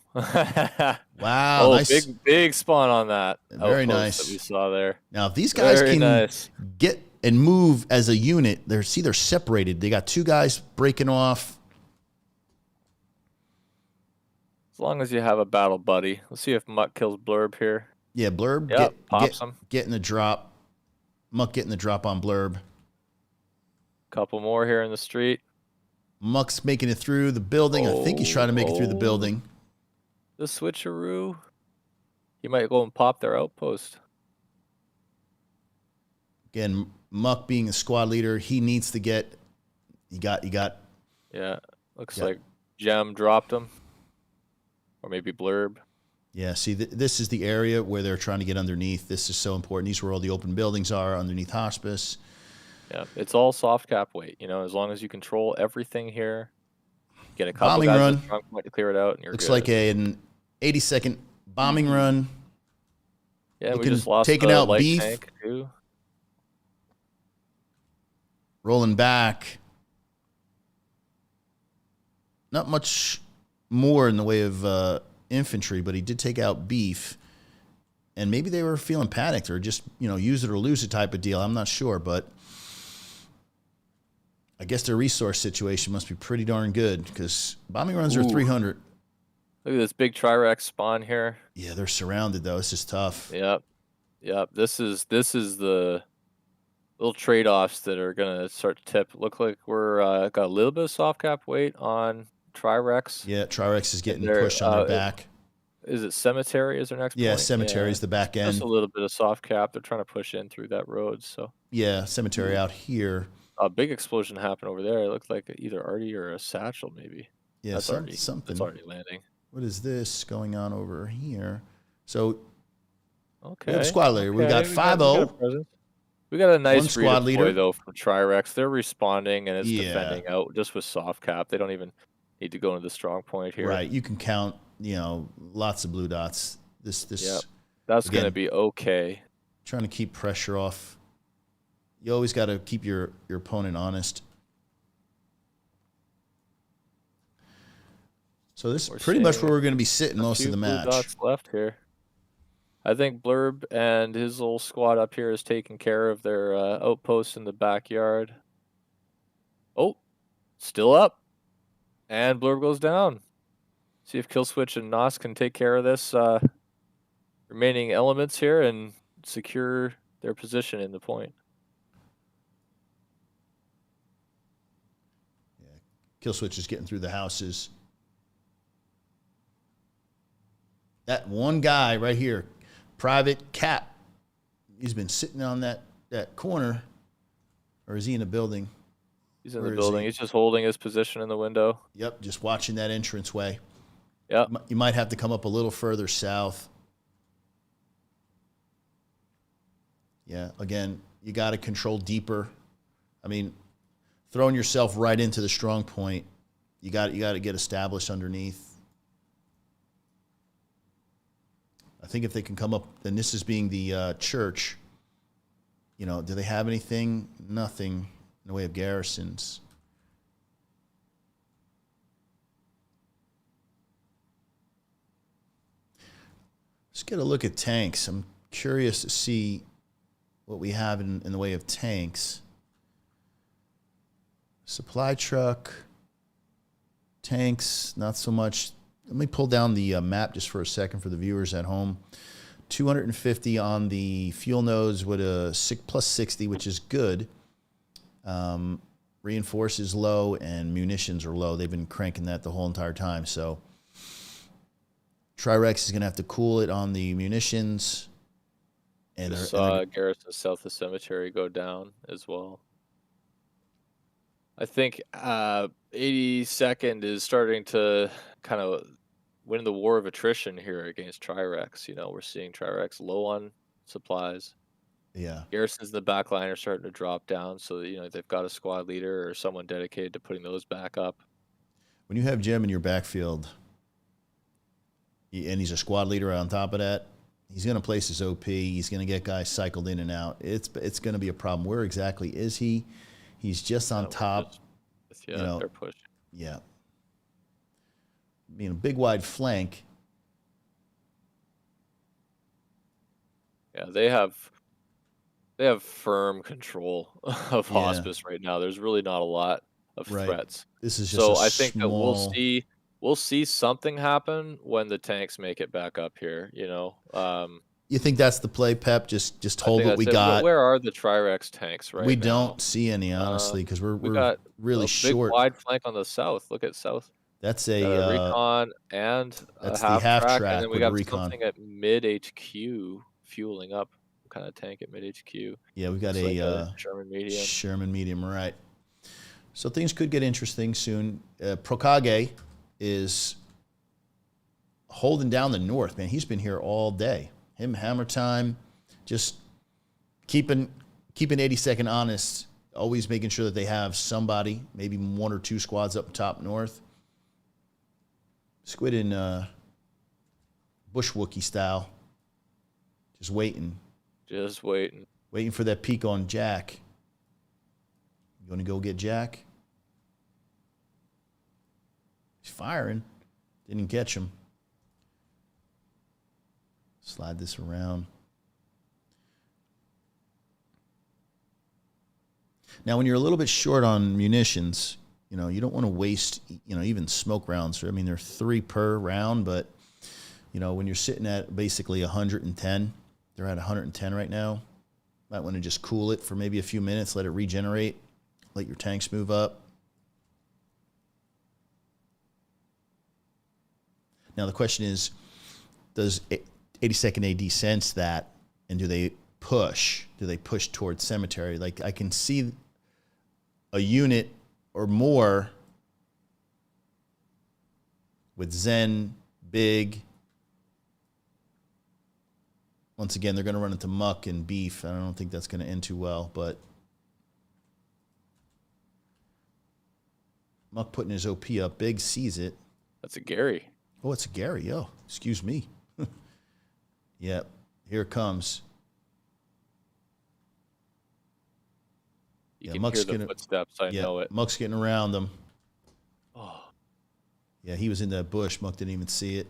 Wow. Nice. Big spawn on that. Very nice. That we saw there. Now, if these guys get and move as a unit, they're separated. They got two guys breaking off. As long as you have a battle buddy. Let's see if Muck kills Blurb here. Yeah, Blurb pops him. Getting the drop. Muck getting the drop on Blurb. Couple more here in the street. Muck's making it through the building. I think he's trying to make it through the building. The switcheroo. He might go and pop their outpost. Again, Muck being a squad leader, he needs to get. He got. Yeah, looks like Gem dropped him, or maybe Blurb. Yeah, see, this is the area where they're trying to get underneath. This is so important. These are where all the open buildings are underneath Hospice. Yeah, it's all soft cap weight. You know, as long as you control everything here, get a couple bombing guys run. with trunk point to clear it out, and you're Looks good. like an 80-second bombing run. Yeah, we just lost taking the out light Beef. tank too. Rolling back. Not much more in the way of infantry, but he did take out Beef. And maybe they were feeling panicked or just, use it or lose it type of deal. I'm not sure, but I guess their resource situation must be pretty darn good because bombing runs are 300. Look at this big TriRex spawn here. Yeah, they're surrounded though. This is tough. Yep. This is the little trade-offs that are gonna start to tip. Look like we're got a little bit of soft cap weight on TriRex. Yeah, TriRex is getting pushed on their back. Is it Cemetery? Is their next Yeah, point? Cemetery is the back end. Just a little bit of soft cap. They're trying to push in through that road. So yeah, Cemetery out here. A big explosion happened over there. It looked like either Artie or a satchel, maybe. Yeah, something. That's already landing. What is this going on over here? So, okay, we have squad leader. We got 5-0. We got a nice One squad leader though from TriRex. They're responding and it's defending out just with soft cap. They don't even need to go into the strong point here. Right, you can count. Lots of blue dots. This. Yep. That's going to be okay. Trying to keep pressure off. You always got to keep your opponent honest. So this is pretty much where we're going to be sitting most of the match. Blue dots left here. I think Blurb and his little squad up here is taking care of their outposts in the backyard. Oh, still up. And Blurb goes down. See if Killswitch and Nos can take care of this remaining elements here and secure their position in the point. Yeah, Killswitch is getting through the houses. That one guy right here, Private Cap, he's been sitting on that corner. Or is he in a building? He's in the building. He's just holding his position in the window. Yep, just watching that entranceway. Yep. You might have to come up a little further south. Yeah, again, you got to control deeper. I mean, throwing yourself right into the strong point, you got to get established underneath. I think if they can come up, then this is being the church. Do they have anything? Nothing in the way of garrisons. Let's get a look at tanks. I'm curious to see what we have in the way of tanks. Supply truck, tanks, not so much. Let me pull down the map just for a second for the viewers at home. 250 on the fuel nodes with a plus 60, which is good. Reinforce is low and munitions are low. They've been cranking that the whole entire time. So TriRex is going to have to cool it on the munitions. And Just saw Garrison south of the cemetery go down as well. I think 82nd is starting to kind of win the war of attrition here against TriRex. You know, we're seeing TriRex low on supplies. Yeah. Garrison's in the back line are starting to drop down, so you know they've got a squad leader or someone dedicated to putting those back up. When you have Jim in your backfield, and he's a squad leader on top of that, he's going to place his OP. He's going to get guys cycled in and out. It's going to be a problem. Where exactly is he? He's just on top. Yeah, you know, they're pushing. Yeah. Being a big wide flank. Yeah, they have firm control of hospice right now. There's really not a lot of threats. This is just so I think that we'll see something happen when the tanks make it back up here. You know. You think that's the play, Pep? Just hold what we got. Where are the TriRex tanks right now? We don't see any, honestly, because we're really short. Big wide flank on the south. Look at south. That's a recon and that's a half track, track, and then we got recon. Something at mid HQ fueling up. Kind of tank at mid HQ. Yeah, we got a Sherman medium. Sherman medium, right? So things could get interesting soon. Prokage is holding down the north, man. He's been here all day. Him, Hammer Time, just keeping 82nd honest, always making sure that they have somebody, maybe one or two squads up top north. Squid in Bush Wookie style, just waiting. Just waiting. Waiting for that peek on Jack. You want to go get Jack? He's firing. Didn't catch him. Slide this around. Now, when you're a little bit short on munitions, you know, you don't want to waste, you know, even smoke rounds. I mean, they're 3 per round, but, you know, when you're sitting at basically 110, they're at 110 right now. Might want to just cool it for maybe a few minutes, let it regenerate, let your tanks move up. Now, the question is, does 82nd AD sense that, and do they push? Do they push towards cemetery? Like, I can see a unit or more with Zen, Big. Once again, they're going to run into Muck and Beef. I don't think that's going to end too well, but Muck putting his OP up. Big sees it. That's a Gary. Oh, it's a Gary. Oh, excuse me. Yep, here it comes. You can hear the footsteps. I know it. Muck's getting around them. Oh. Yeah, he was in that bush. Muck didn't even see it.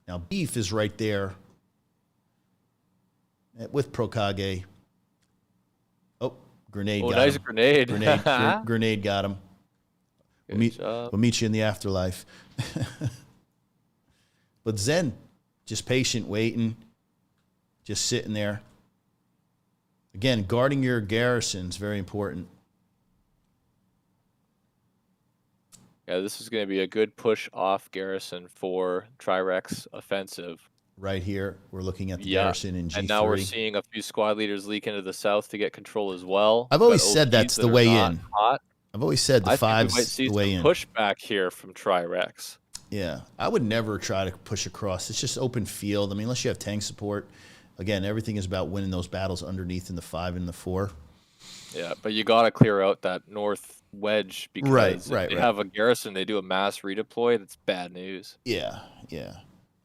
Now, Beef is right there with Prokage. Oh, grenade got nice him. Grenade. Grenade got him. We'll meet you in the afterlife. But Zen, just patient, waiting, just sitting there. Again, guarding your garrison is very important. Yeah, this is going to be a good push off garrison for TriRex offensive. Right here, we're looking at the garrison in G3. And now we're seeing a few squad leaders leak into the south to get control as well. I've always said that's the way in. Hot. I've always said the five's the way in. I think we might see some pushback here from TriRex. Yeah, I would never try to push across. It's just open field. I mean, unless you have tank support. Again, everything is about winning those battles underneath in the 5 and the 4. Yeah, but you got to clear out that north wedge because if they have a garrison, they do a mass redeploy. That's bad news. Yeah.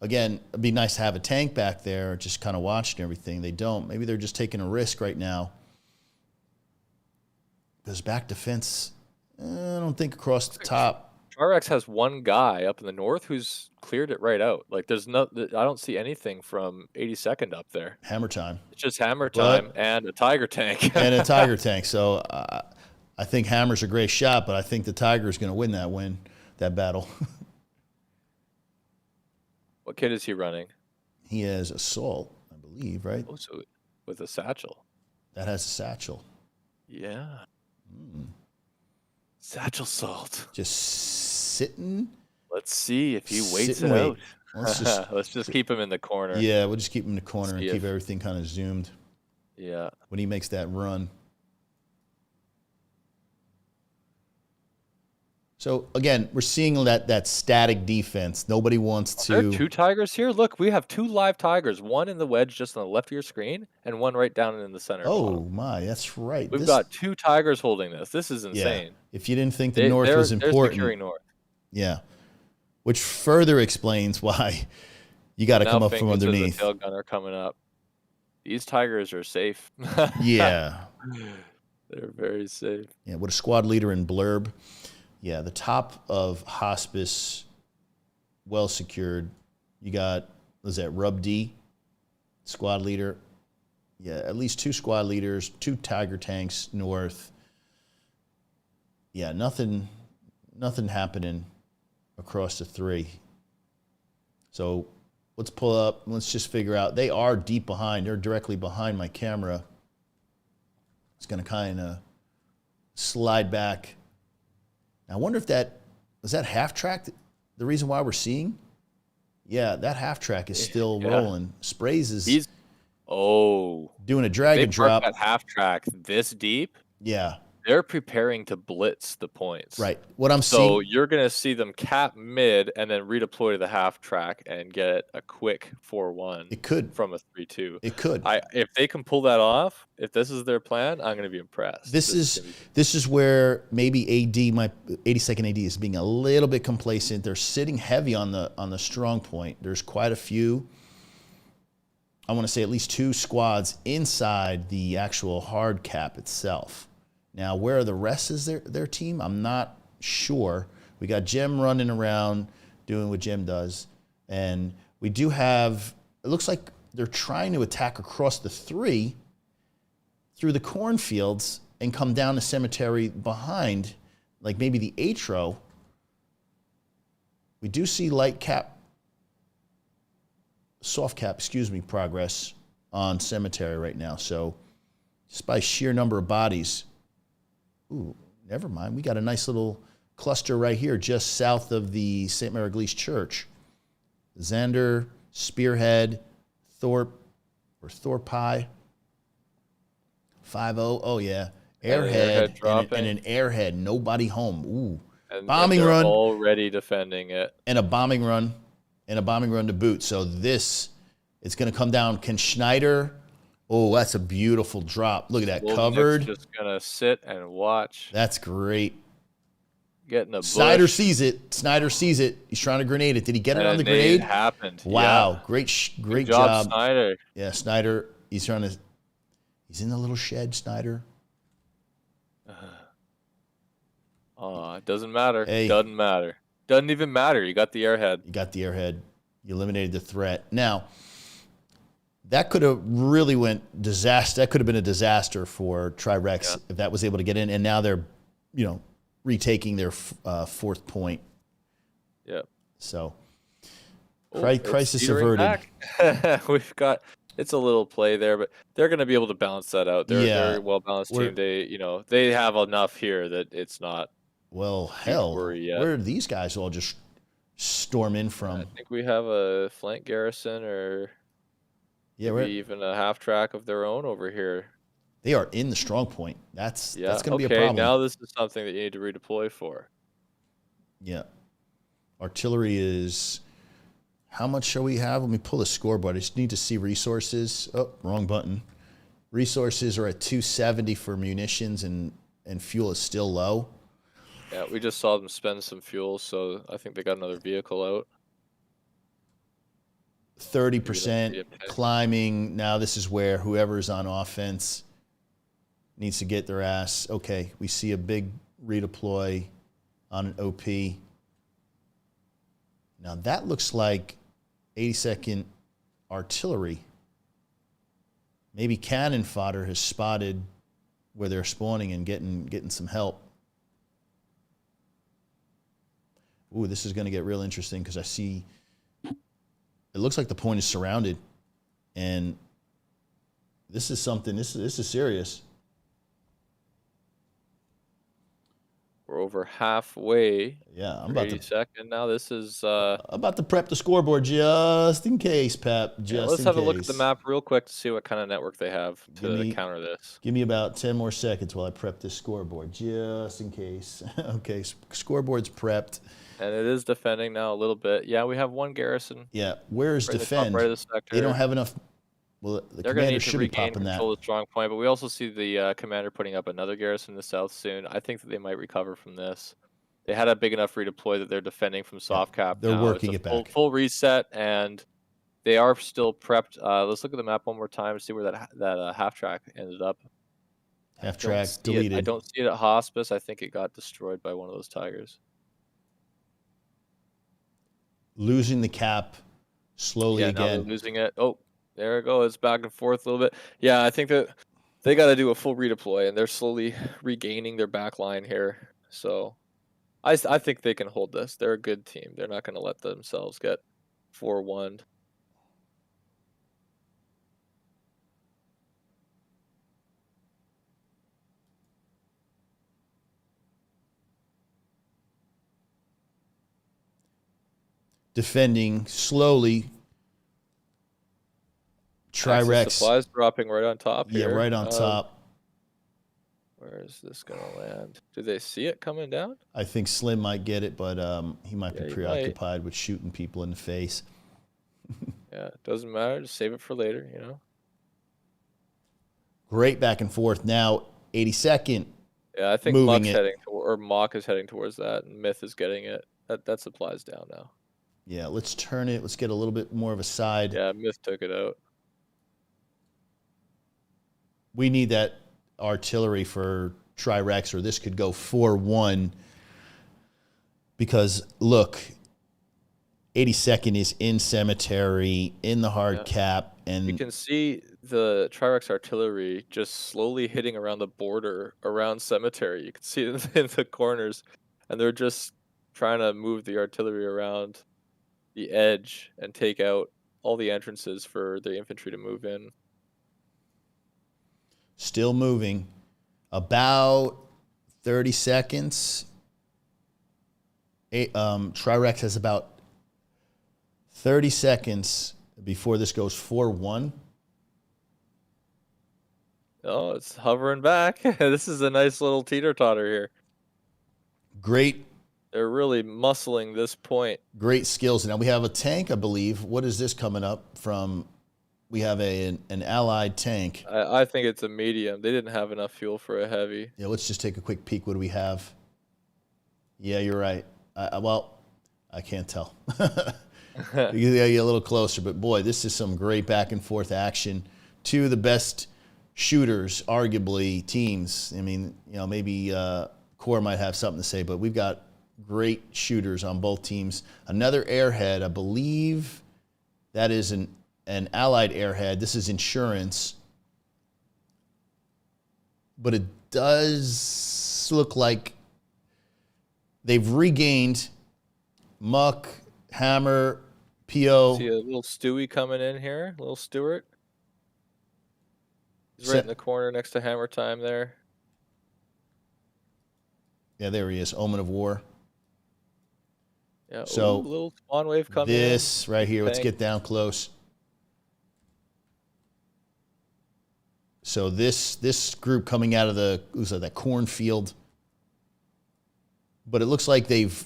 Again, it'd be nice to have a tank back there just kind of watching everything. They don't. Maybe they're just taking a risk right now. Because back defense, I don't think across the top. TriRex has one guy up in the north who's cleared it right out. Like I don't see anything from 82nd up there. Hammer Time. It's just Hammer Time and a Tiger tank. And a Tiger tank. So I think Hammer's a great shot, but I think the Tiger is going to win that battle. What kit is he running? He has Assault, I believe, right? Oh, so with a satchel. That has a satchel. Yeah. Satchel salt. Just sitting. Let's see if he waits it out. Let's just keep him in the corner. Yeah, we'll just keep him in the corner and See keep if- everything kind of zoomed Yeah. when he makes that run. So again, we're seeing that static defense. Nobody wants to. There are 2 tigers here. Look, we have 2 live tigers. One in the wedge just on the left of your screen, and one right down in the center. Oh bottom. my, that's right. We've got 2 tigers holding this. This is yeah. insane. If you didn't think the north was They're important, securing north. yeah, which further explains why you got to come up from underneath. The tail gunner coming up. These tigers are safe. Yeah, They're very safe. yeah. With a squad leader in blurb. Yeah, the top of hospice, well secured. You got, was that Rub D, squad leader? Yeah, at least 2 squad leaders, 2 tiger tanks north. Yeah, nothing happening across the 3. So let's pull up. Let's just figure out. They are deep behind. They're directly behind my camera. It's going to kind of slide back. I wonder if was that half track the reason why we're seeing? Yeah, that half track is still rolling. Sprays is doing a dragon drop. At half track this deep. Yeah. They're preparing to blitz the points. Right. What I'm seeing. So you're going to see them cap mid and then redeploy to the half track and get a quick 4-1. It could. From a 3-2. It could. If they can pull that off, if this is their plan, I'm going to be impressed. This is where maybe 82nd AD is being a little bit complacent. They're sitting heavy on the strong point. There's quite a few. I want to say at least 2 squads inside the actual hard cap itself. Now, where are the rest is their team? I'm not sure. We got Jim running around doing what Jim does. And we do have, it looks like they're trying to attack across the 3 through the cornfields and come down the cemetery behind, like maybe the Atro. We do see soft cap, progress on cemetery right now. So just by sheer number of bodies. Ooh, never mind. We got a nice little cluster right here just south of the Sainte-Mère-Église church. Xander, Spearhead, Thorpe, or Thorpi. 5-0. Oh, yeah. Airhead and an airhead. Nobody home. Ooh. And bombing run. Already defending it. And a bombing run. And a bombing run to boot. So it's going to come down. Can Schneider... Oh, that's a beautiful drop. Look at that. Covered. Just going to sit and watch. That's great. Getting a bush. Snyder sees it. He's trying to grenade it. Did he get it on the grenade? It happened. Wow. Yeah. Great Good job. Snyder. Yeah, Snyder. He's in the little shed, Snyder. Oh, it doesn't matter. Hey. Doesn't matter. Doesn't even matter. You got the airhead. You eliminated the threat. Now, that could have really went disaster. That could have been a disaster for TriRex if that was able to get in. And now they're, retaking their 4th point. Yep. So, crisis averted. We've got it's a little play there, but they're going to be able to balance that out. They're a well balanced team. They have enough here that it's not. Well, hell, where did these guys all just storm in from? I think we have a flank garrison or. Yeah, maybe even a half track of their own over here. They are in the strong point. That's going to be a problem. Now this is something that you need to redeploy for. Yeah. Artillery is... How much shall we have? Let me pull the scoreboard. I just need to see resources. Oh, wrong button. Resources are at 270 for munitions, and fuel is still low. Yeah, we just saw them spend some fuel, so I think they got another vehicle out. 30% climbing. Now this is where whoever's on offense needs to get their ass. Okay, we see a big redeploy on an OP. Now that looks like 82nd artillery. Maybe cannon fodder has spotted where they're spawning and getting some help. Ooh, this is going to get real interesting because I see... It looks like the point is surrounded, and this is something. This is serious. We're over halfway. Yeah, I'm For about 80 to second now. This is prep the scoreboard just in case, Pep. yeah. Just Let's in have a look at the case. map real quick to see what kind of network they have Give to me counter this. Give me about 10 more seconds while I prep this scoreboard, just in case. Okay, scoreboard's prepped. And it is defending now a little bit. Yeah, we have one garrison Yeah, where's right in the top defend? right of the sector. They don't have enough. Well, the They're going to commander need to should be regain popping that. control of the strong point, but we also see the commander putting up another garrison in the south soon. I think that they might recover from this. They had a big enough redeploy that they're defending from soft cap. They're now. working it's it a back. full reset, and they are still prepped. Let's look at the map one more time and see where that half track ended up. Half track deleted. I don't see it at Hospice. I think it got destroyed by one of those tigers. Losing the cap slowly Now again. they're losing it. Oh, there it goes. It's back and forth a little bit. Yeah, I think that they got to do a full redeploy, and they're slowly regaining their back line here. So I think they can hold this. They're a good team. They're not going to let themselves get 4-1. Defending slowly. TriRex. Supplies dropping right on top here. Yeah, right on top. Where is this going to land? Do they see it coming down? I think Slim might get it, but he might be he preoccupied with shooting people in the face. Yeah, it doesn't matter. Just save it for later, you know? Great back and forth. Now, 82nd. Yeah, I think moving Mock is heading towards that, and Myth is getting it. That supplies down now. Yeah, let's turn it. Let's get a little bit more of a side. Yeah, Myth took it out. We need that artillery for TriRex, or this could go 4-1. Because, look, 82nd is in cemetery, in the hard cap. And you can see the TriRex artillery just slowly hitting around the border, around cemetery. You can see it in the corners. And they're just trying to move the artillery around the edge and take out all the entrances for the infantry to move in. Still moving. About 30 seconds. TriRex has about 30 seconds before this goes 4-1. Oh, it's hovering back. This is a nice little teeter-totter here. Great. They're really muscling this point. Great skills. Now we have a tank, I believe. What is this coming up from? We have an allied tank. I think it's a medium. They didn't have enough fuel for a heavy. Yeah, let's just take a quick peek. What do we have? Yeah, you're right. Well, I can't tell. Yeah, you're a little closer. But, boy, this is some great back-and-forth action. Two of the best shooters, arguably, teams. I mean, maybe Core might have something to say, but we've got great shooters on both teams. Another airhead, I believe that is an allied airhead. This is insurance. But it does look like they've regained Muck, Hammer, PO. See a little Stewie coming in here, little Stewart. He's right in the corner next to Hammer Time there. Yeah, there he is. Omen of War. Yeah, so little spawn wave coming in. This right here, let's get down close. So this group coming out of that cornfield, but it looks like they've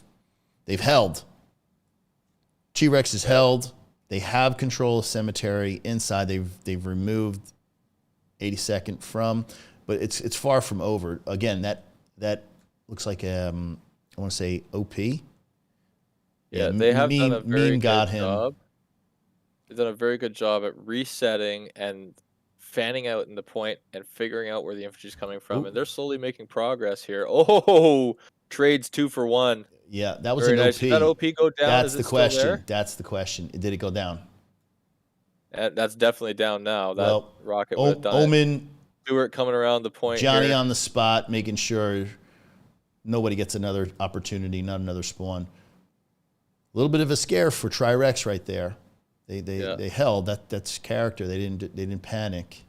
held. TriRex is held. They have control of cemetery inside. They've removed 82nd from, but it's far from over. Again, that looks like I want to say OP. Yeah, they have done a very good got him. job. They've done a very good job at resetting and fanning out in the point and figuring out where the infantry is coming from. Ooh. And they're slowly making progress here. Oh, trades 2 for 1. Yeah, that was very an nice. OP. Did that OP go down? That's the question. That's the question. Did it go down? That's definitely down now. That rocket would have done Omen. Stewart coming around the point. Johnny here. On the spot, making sure nobody gets another opportunity, not another spawn. A little bit of a scare for TriRex right there. They held. That's character. They didn't panic.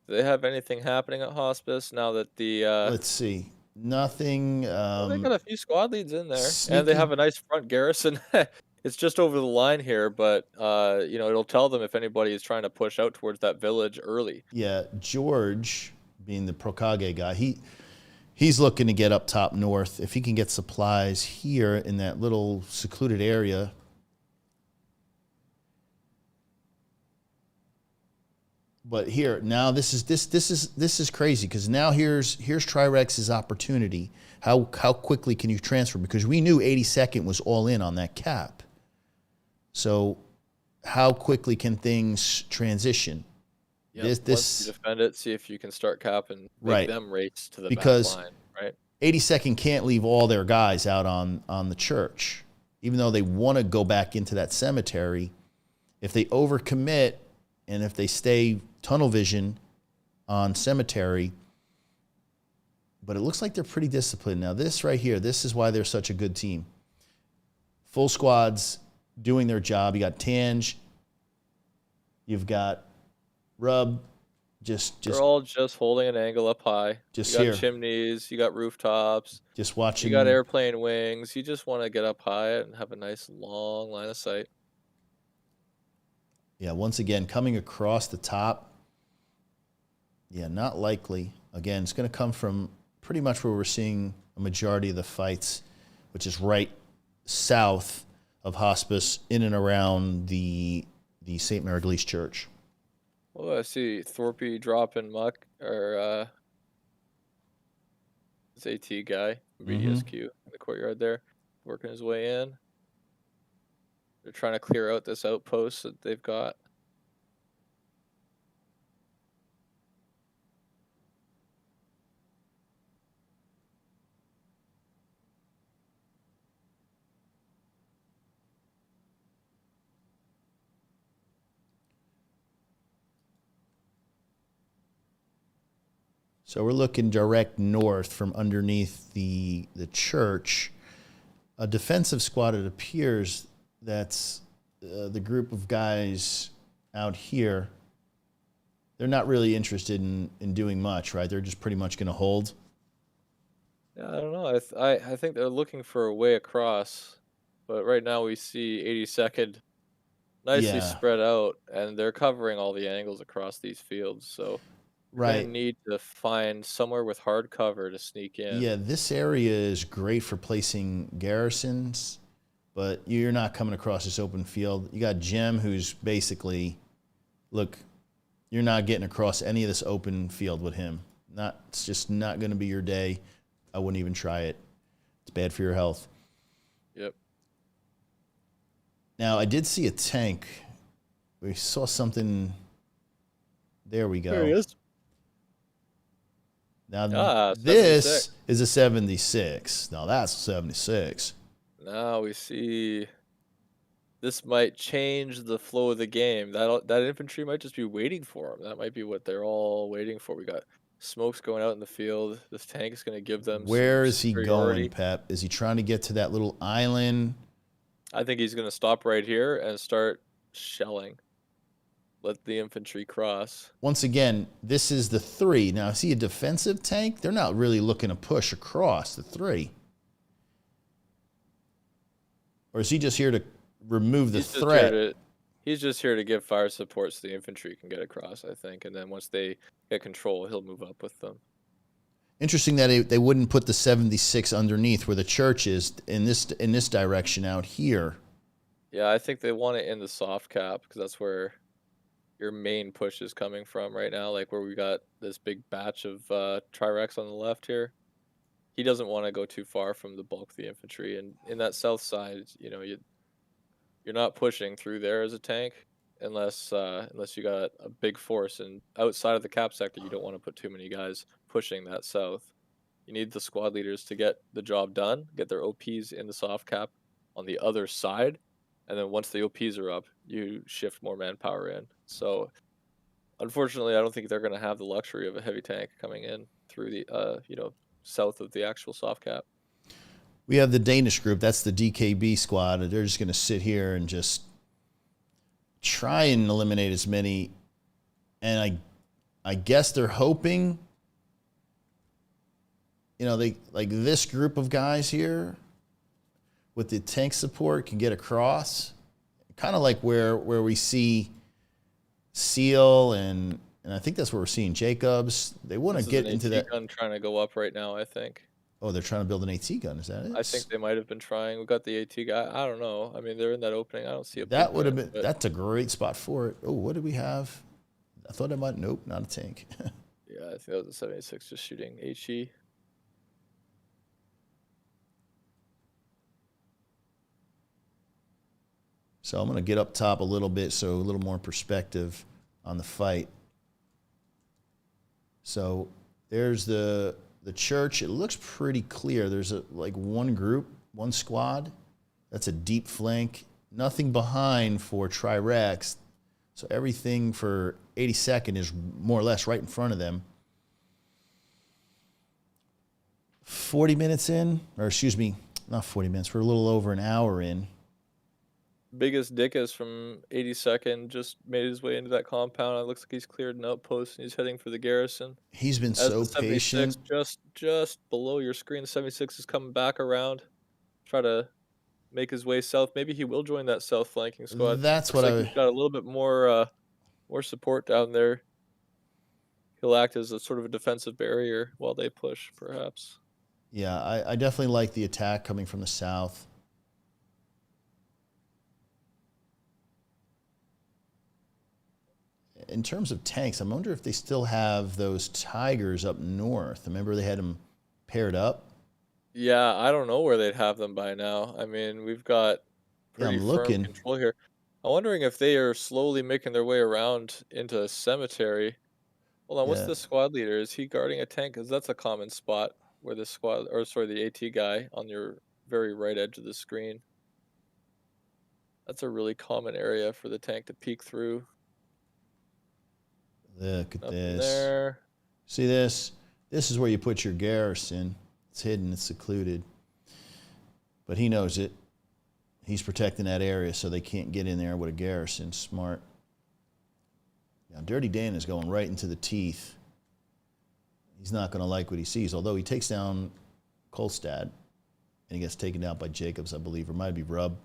Do they have anything happening at Hospice now that the let's see. Nothing. Well, they got a few squad leads in there, and they Sneaky. have a nice front garrison. It's just over the line here, but it'll tell them if anybody is trying to push out towards that village early. Yeah, George, being the Prokage guy, he's looking to get up top north. If he can get supplies here in that little secluded area. But here now, this is crazy because now here's TriRex's opportunity. How quickly can you transfer? Because we knew 82nd was all in on that cap. So how quickly can things transition? Yeah, once you defend it, see if you can start capping, make them race to the back line, right? 82nd can't leave all their guys out on the church, even though they want to go back into that cemetery. If they overcommit and if they stay tunnel vision on cemetery, but it looks like they're pretty disciplined. Now this right here, this is why they're such a good team. Full squads doing their job. You got Tange, you've got Rub, They're all just holding an angle up high. Just you got here. chimneys, you got rooftops, just watching. You got airplane wings. You just want to get up high and have a nice long line of sight. Yeah, once again, coming across the top. Yeah, not likely. Again, it's going to come from pretty much where we're seeing a majority of the fights, which is right south of Hospice, in and around the Sainte-Mère-Église church. Oh, I see Thorpe dropping muck, or this AT guy, BDSQ, in the courtyard there, working his way in. They're trying to clear out this outpost that they've got. So we're looking direct north from underneath the church. A defensive squad, it appears that's the group of guys out here. They're not really interested in doing much, right? They're just pretty much going to hold. Yeah, I don't know. I think they're looking for a way across, but right now we see 82nd nicely spread out, and they're covering all the angles across these fields. So right, need to find somewhere with hard cover to sneak in. Yeah, this area is great for placing garrisons, but you're not coming across this open field. You got Jim, who's basically, look, you're not getting across any of this open field with him. It's just not going to be your day. I wouldn't even try it. It's bad for your health. Yep. Now, I did see a tank. We saw something. There we go. There he is. Now, this is a 76. Now, that's a 76. Now we see this might change the flow of the game. That infantry might just be waiting for him. That might be what they're all waiting for. We got smokes going out in the field. This tank is going to give them Where is he going, Pep? Is he trying to get to that little island? I think he's going to stop right here and start shelling. Let the infantry cross. Once again, this is the 3. Now, is he a defensive tank? They're not really looking to push across the 3. Or is he just here to remove the threat? He's just here to give fire support so the infantry can get across, I think. And then once they get control, he'll move up with them. Interesting that they wouldn't put the 76 underneath where the church is in this direction out here. Yeah, I think they want it in the soft cap because that's where your main push is coming from right now, like where we got this big batch of TriRex on the left here. He doesn't want to go too far from the bulk of the infantry, and in that south side, you're not pushing through there as a tank unless you got a big force, and outside of the cap sector, you don't want to put too many guys pushing that south. You need the squad leaders to get the job done, get their OPs in the soft cap on the other side. And then once the OPs are up, you shift more manpower in. So, unfortunately, I don't think they're going to have the luxury of a heavy tank coming in through the, south of the actual soft cap. We have the Danish group. That's the DKB squad. They're just going to sit here and just try and eliminate as many. And I guess they're hoping you know, they like this group of guys here with the tank support can get across, kind of like where we see Seal and I think that's where we're seeing Jacobs. They want to get into that. Gun trying to go up right now, I think. Oh, they're trying to build an AT gun. Is that it? I think they might have been trying. We got the AT guy. I don't know. I mean, they're in that opening. I don't see a. That would have been. That's a great spot for it. Oh, what did we have? I thought I might. Nope, not a tank. Yeah, I think that was a 76 just shooting HE. So I'm going to get up top a little bit so a little more perspective on the fight. So there's the church. It looks pretty clear. There's like one group, one squad. That's a deep flank. Nothing behind for TriRex. So everything for 82nd is more or less right in front of them. 40 minutes in, or excuse me, not 40 minutes. We're a little over an hour in. Biggest Dickus from 82nd just made his way into that compound. It looks like he's cleared an outpost and he's heading for the garrison. He's been so patient. Just below your screen, the 76 is coming back around. Try to make his way south. Maybe he will join that south flanking squad. That's what he's got a little bit more support down there. He'll act as a sort of a defensive barrier while they push, perhaps. Yeah, I definitely like the attack coming from the south. In terms of tanks, I wonder if they still have those Tigers up north. Remember they had them paired up? Yeah, I don't know where they'd have them by now. I mean, we've got pretty firm control here. I'm wondering if they are slowly making their way around into a cemetery. Hold on, what's the squad leader? Is he guarding a tank? Because that's a common spot where the squad, or sorry, the AT guy on your very right edge of the screen. That's a really common area for the tank to peek through. Look at Nothing this. There. See this? This is where you put your garrison. It's hidden, it's secluded. But he knows it. He's protecting that area so they can't get in there with a garrison. Smart. Now, Dirty Dan is going right into the teeth. He's not going to like what he sees, although he takes down Kolstad, and he gets taken down by Jacobs, I believe, or might be Rub.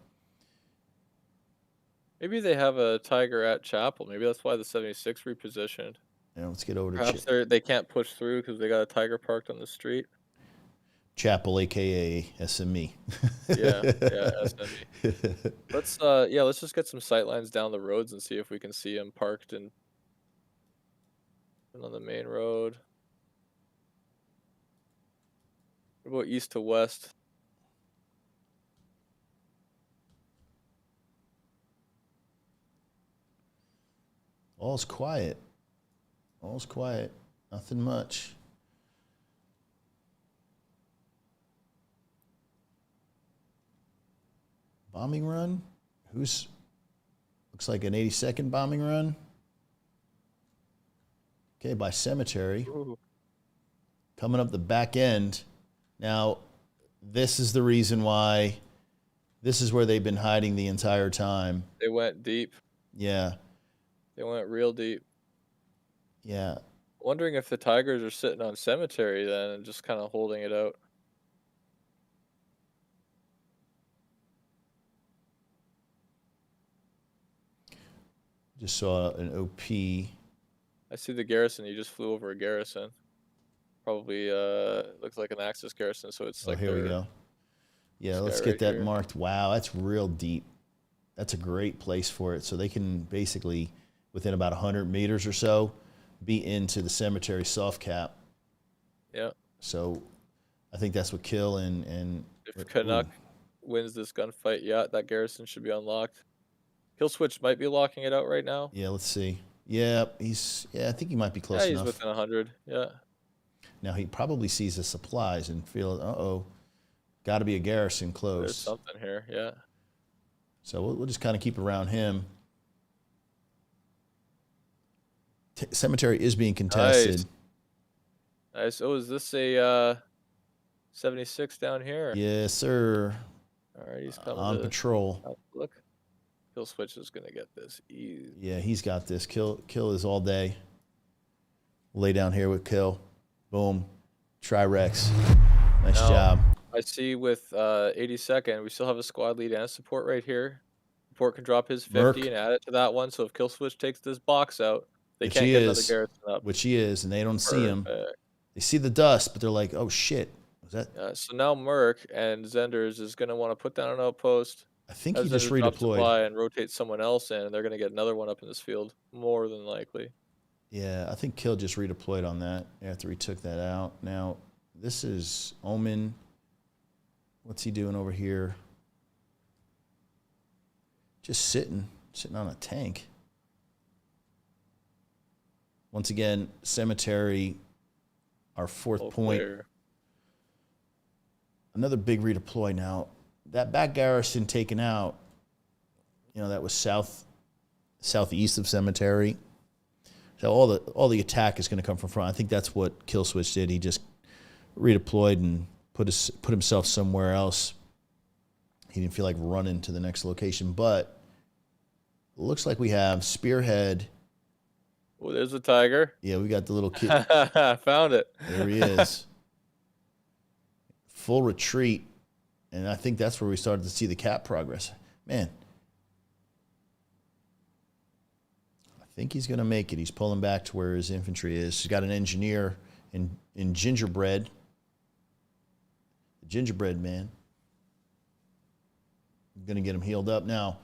Maybe they have a Tiger at Chapel. Maybe that's why the 76 repositioned. Yeah, let's get over to Perhaps they can't push through because they got a Tiger parked on the street. Chapel, aka SME. yeah, SME. Let's just get some sightlines down the roads and see if we can see him parked and on the main road. What about east to west? All's quiet. All's quiet. Nothing much. Bombing run? Looks like an 82nd bombing run. Okay, by cemetery. Ooh. Coming up the back end. Now, this is the reason why. This is where they've been hiding the entire time. They went deep. Yeah. They went real deep. Yeah. Wondering if the Tigers are sitting on cemetery then and just kind of holding it out. Just saw an OP. I see the garrison. You just flew over a garrison. Probably looks like an Axis garrison, so it's like here we go. Yeah, let's get that marked. Wow, that's real deep. That's a great place for it. So they can basically, within about 100 meters or so, be into the cemetery soft cap. Yeah. So I think that's what Kill and if Canuck wins this gunfight, yeah, that garrison should be unlocked. Kill Switch might be locking it out right now. Yeah, let's see. Yeah, I think he might be close enough. He's within 100. Yeah. Now he probably sees the supplies and feels, got to be a garrison close. There's something here, yeah. So we'll just kind of keep around him. Cemetery is being contested. Nice. Oh, is this a 76 down here? Yes, sir. All right, he's coming on patrol. Look. Kill Switch is going to get this easy. Yeah, he's got this. Kill is all day. Lay down here with Kill. Boom. TriRex. Nice Now, job. I see with 82nd, we still have a squad lead and a support right here. Support can drop his 50 Merc, and add it to that one. So if Kill Switch takes this box out, they which can't he get another is, garrison up. and they don't see him. Perfect. They see the dust, but they're like, "Oh shit, was that?" So now Merc and Zenders is going to want to put down an outpost. I think he As just Zenders drop redeployed. supply and rotate someone else in, and they're going to get another one up in this field, more than likely. Yeah, I think Kill just redeployed on that after he took that out. Now, this is Omen. What's he doing over here? Just sitting on a tank. Once again, Cemetery, our fourth point. Clear. Another big redeploy now. That back garrison taken out, that was southeast of Cemetery. So all the attack is going to come from front. I think that's what Kill Switch did. He just redeployed and put himself somewhere else. He didn't feel like running to the next location, but it looks like we have Spearhead. Oh, there's a tiger. Yeah, we got the little kid. Found it. There he is. Full retreat. And I think that's where we started to see the cap progress. Man. I think he's going to make it. He's pulling back to where his infantry is. He's got an engineer in Gingerbread. The Gingerbread man. I'm going to get him healed up. Now,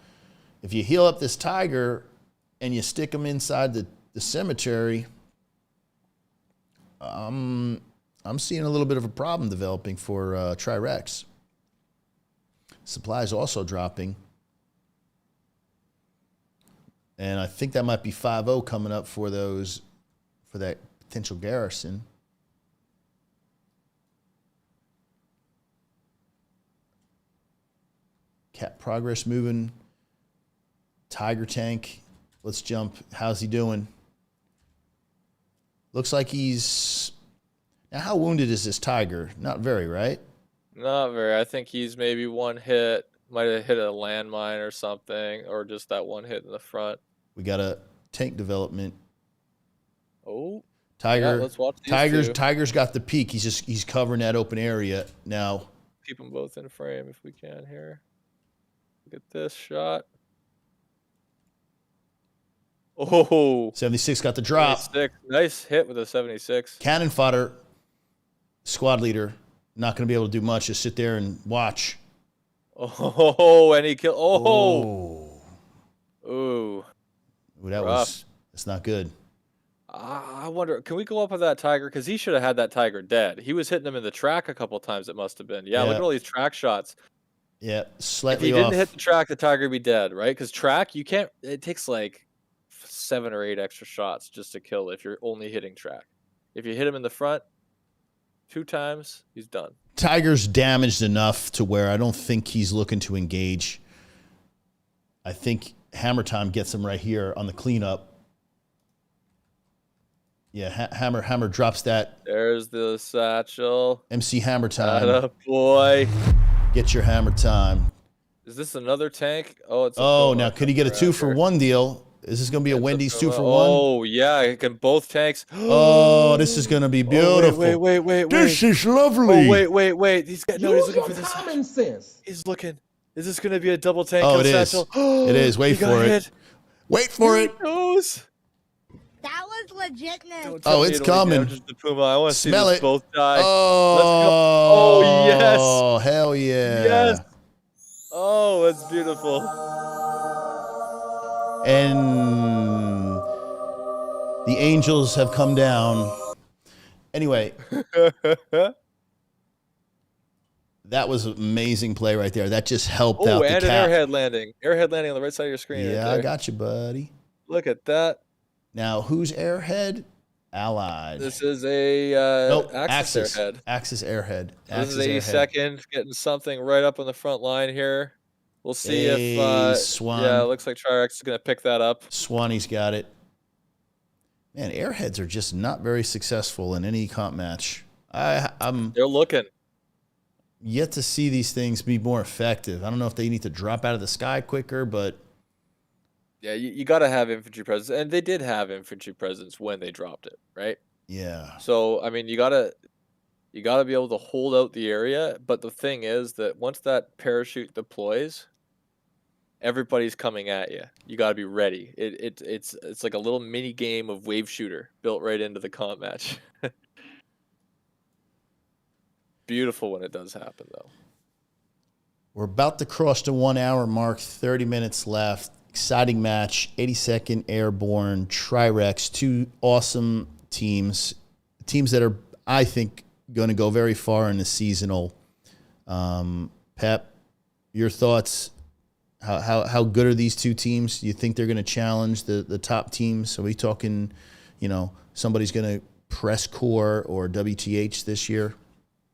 if you heal up this tiger and you stick him inside the cemetery, I'm seeing a little bit of a problem developing for TriRex. Supplies also dropping. And I think that might be 5-0 coming up for that potential garrison. Cap progress moving. Tiger tank. Let's jump. How's he doing? Looks like he's... Now, how wounded is this tiger? Not very, right? Not very. I think he's maybe one hit. Might have hit a landmine or something, or just that one hit in the front. We got a tank development. Oh, Tiger. yeah, let's watch these two. Tiger's got the peak. He's covering that open area now. Keep them both in frame if we can here. Look at this shot. Oh, 76 got the drop. 76. Nice hit with a 76. Cannon fodder. Squad leader. Not going to be able to do much. Just sit there and watch. Oh, and he killed. Oh. Ooh. That's not good. I wonder, can we go up with that tiger? Because he should have had that tiger dead. He was hitting him in the track a couple of times, it must have been. Yeah, look at all these track shots. Yeah, If slightly he off. didn't hit the track, the tiger would be dead, right? Because track, you can't, it takes like 7 or 8 extra shots just to kill if you're only hitting track. If you hit him in the front 2 times, he's done. Tiger's damaged enough to where I don't think he's looking to engage. I think Hammer Time gets him right here on the cleanup. Yeah, Hammer drops that. There's the satchel. MC Hammer Time. Atta boy. Get your Hammer Time. Is this another tank? Oh, it's. Now could he get a 2-for-1 deal? Is this going to be a Wendy's 2-for-1? Oh, yeah. Can both tanks. Oh, this is going to be beautiful. Oh, wait. This is lovely. Oh, wait. He's looking for this. Common sense. He's looking. Is this going to be a double tank? Oh, it is. Satchel? It is. Wait for it. Wait for it. Knows. That was legitness. Oh, it's coming. The Puma. I want to see Smell this it. both die. Oh, Let's go. Oh, yes. Oh, hell yeah. Yes. Oh, that's beautiful. And the angels have come down. Anyway, that was an amazing play right there. That just helped out the cap. And an airhead landing. Airhead landing on the right side of your screen. Yeah, right I got you, buddy. Look at that. Now, who's airhead? Allied. This is a Axis airhead. Axis airhead. This is 82nd, getting something right up on the front line here. We'll see if Swan. Yeah, it looks like TriRex is going to pick that up. Swanee's got it. Man, airheads are just not very successful in any comp match. I'm They're looking. yet to see these things be more effective. I don't know if they need to drop out of the sky quicker, but Yeah, you got to have infantry presence, and they did have infantry presence when they dropped it, right? yeah. So I mean, you got to. You got to be able to hold out the area. But the thing is that once that parachute deploys, everybody's coming at you. You got to be ready. It's like a little mini game of wave shooter built right into the comp match. Beautiful when it does happen, though. We're about to cross the 1 hour mark, 30 minutes left. Exciting match, 82nd Airborne, TriRex, two awesome teams that are, I think, going to go very far in the seasonal. Pep, your thoughts? How good are these two teams? Do you think they're going to challenge the top teams? Are we talking, somebody's going to press core or WTH this year?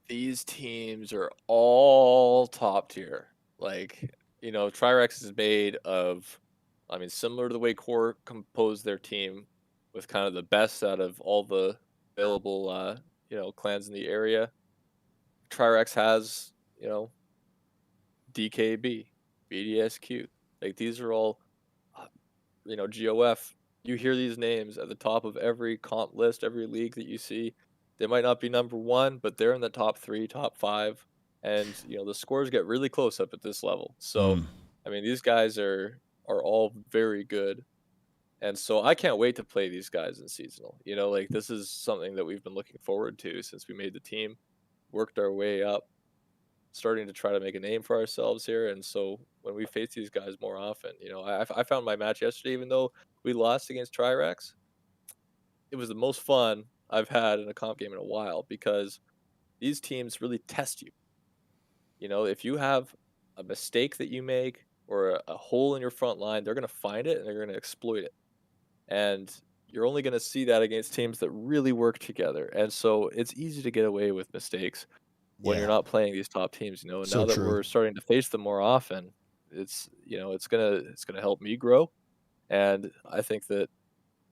These teams are all top tier. Like, TriRex is made of, similar to the way Core composed their team with kind of the best out of all the available, clans in the area. TriRex has, DKB, BDSQ. Like, these are all, GOF. You hear these names at the top of every comp list, every league that you see. They might not be number one, but they're in the top 3, top 5. And, the scores get really close up at this level. So, these guys are all very good. And so I can't wait to play these guys in seasonal. This is something that we've been looking forward to since we made the team, worked our way up, starting to try to make a name for ourselves here. And so when we face these guys more often, I found my match yesterday, even though we lost against TriRex, it was the most fun I've had in a comp game in a while because these teams really test you. If you have a mistake that you make or a hole in your front line, they're going to find it and they're going to exploit it. And you're only going to see that against teams that really work together. And so it's easy to get away with mistakes when you're not playing these top teams, And So now that true. we're starting to face them more often, it's going to help me grow. And I think that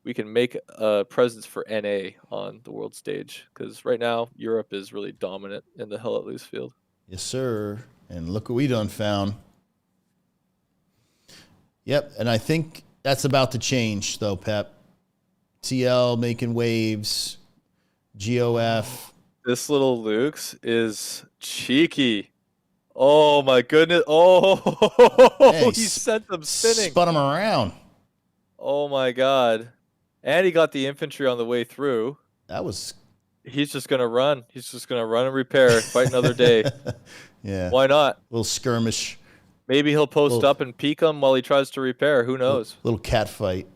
we can make a presence for NA on the world stage because right now Europe is really dominant in the Hell at Loose field. Yes, sir. And look what we done found. Yep, and I think that's about to change, though, Pep. TL making waves, GOF. This little Luke's is cheeky. Oh, my goodness. Oh, Hey, he sent them spinning. Spun them around. Oh, my God. And he got the infantry on the way through. That was... He's just going to run. He's just going to run and repair, fight another day. Yeah. Why not? Little skirmish. Maybe he'll post up and peek him while he tries to repair. Who knows? Little cat fight.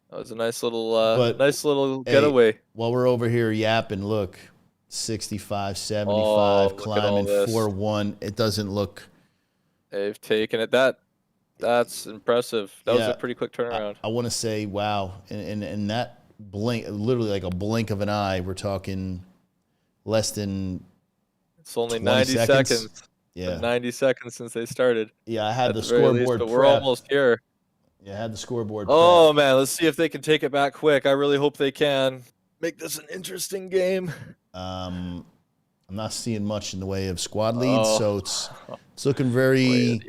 That was a nice little getaway. While we're over here yapping, look, 65, 75, climbing 4-1. It doesn't look... They've taken it. That's impressive. That was a pretty quick turnaround. I want to say, wow. And that blink, literally like a blink of an eye, we're talking less than... It's only 90 seconds. Yeah. 90 seconds since they started. Yeah, I had the scoreboard but we're almost here. Yeah, I had the scoreboard Oh, man. Let's see if they can take it back quick. I really hope they can. Make this an interesting game. I'm not seeing much in the way of squad leads, so it's looking looking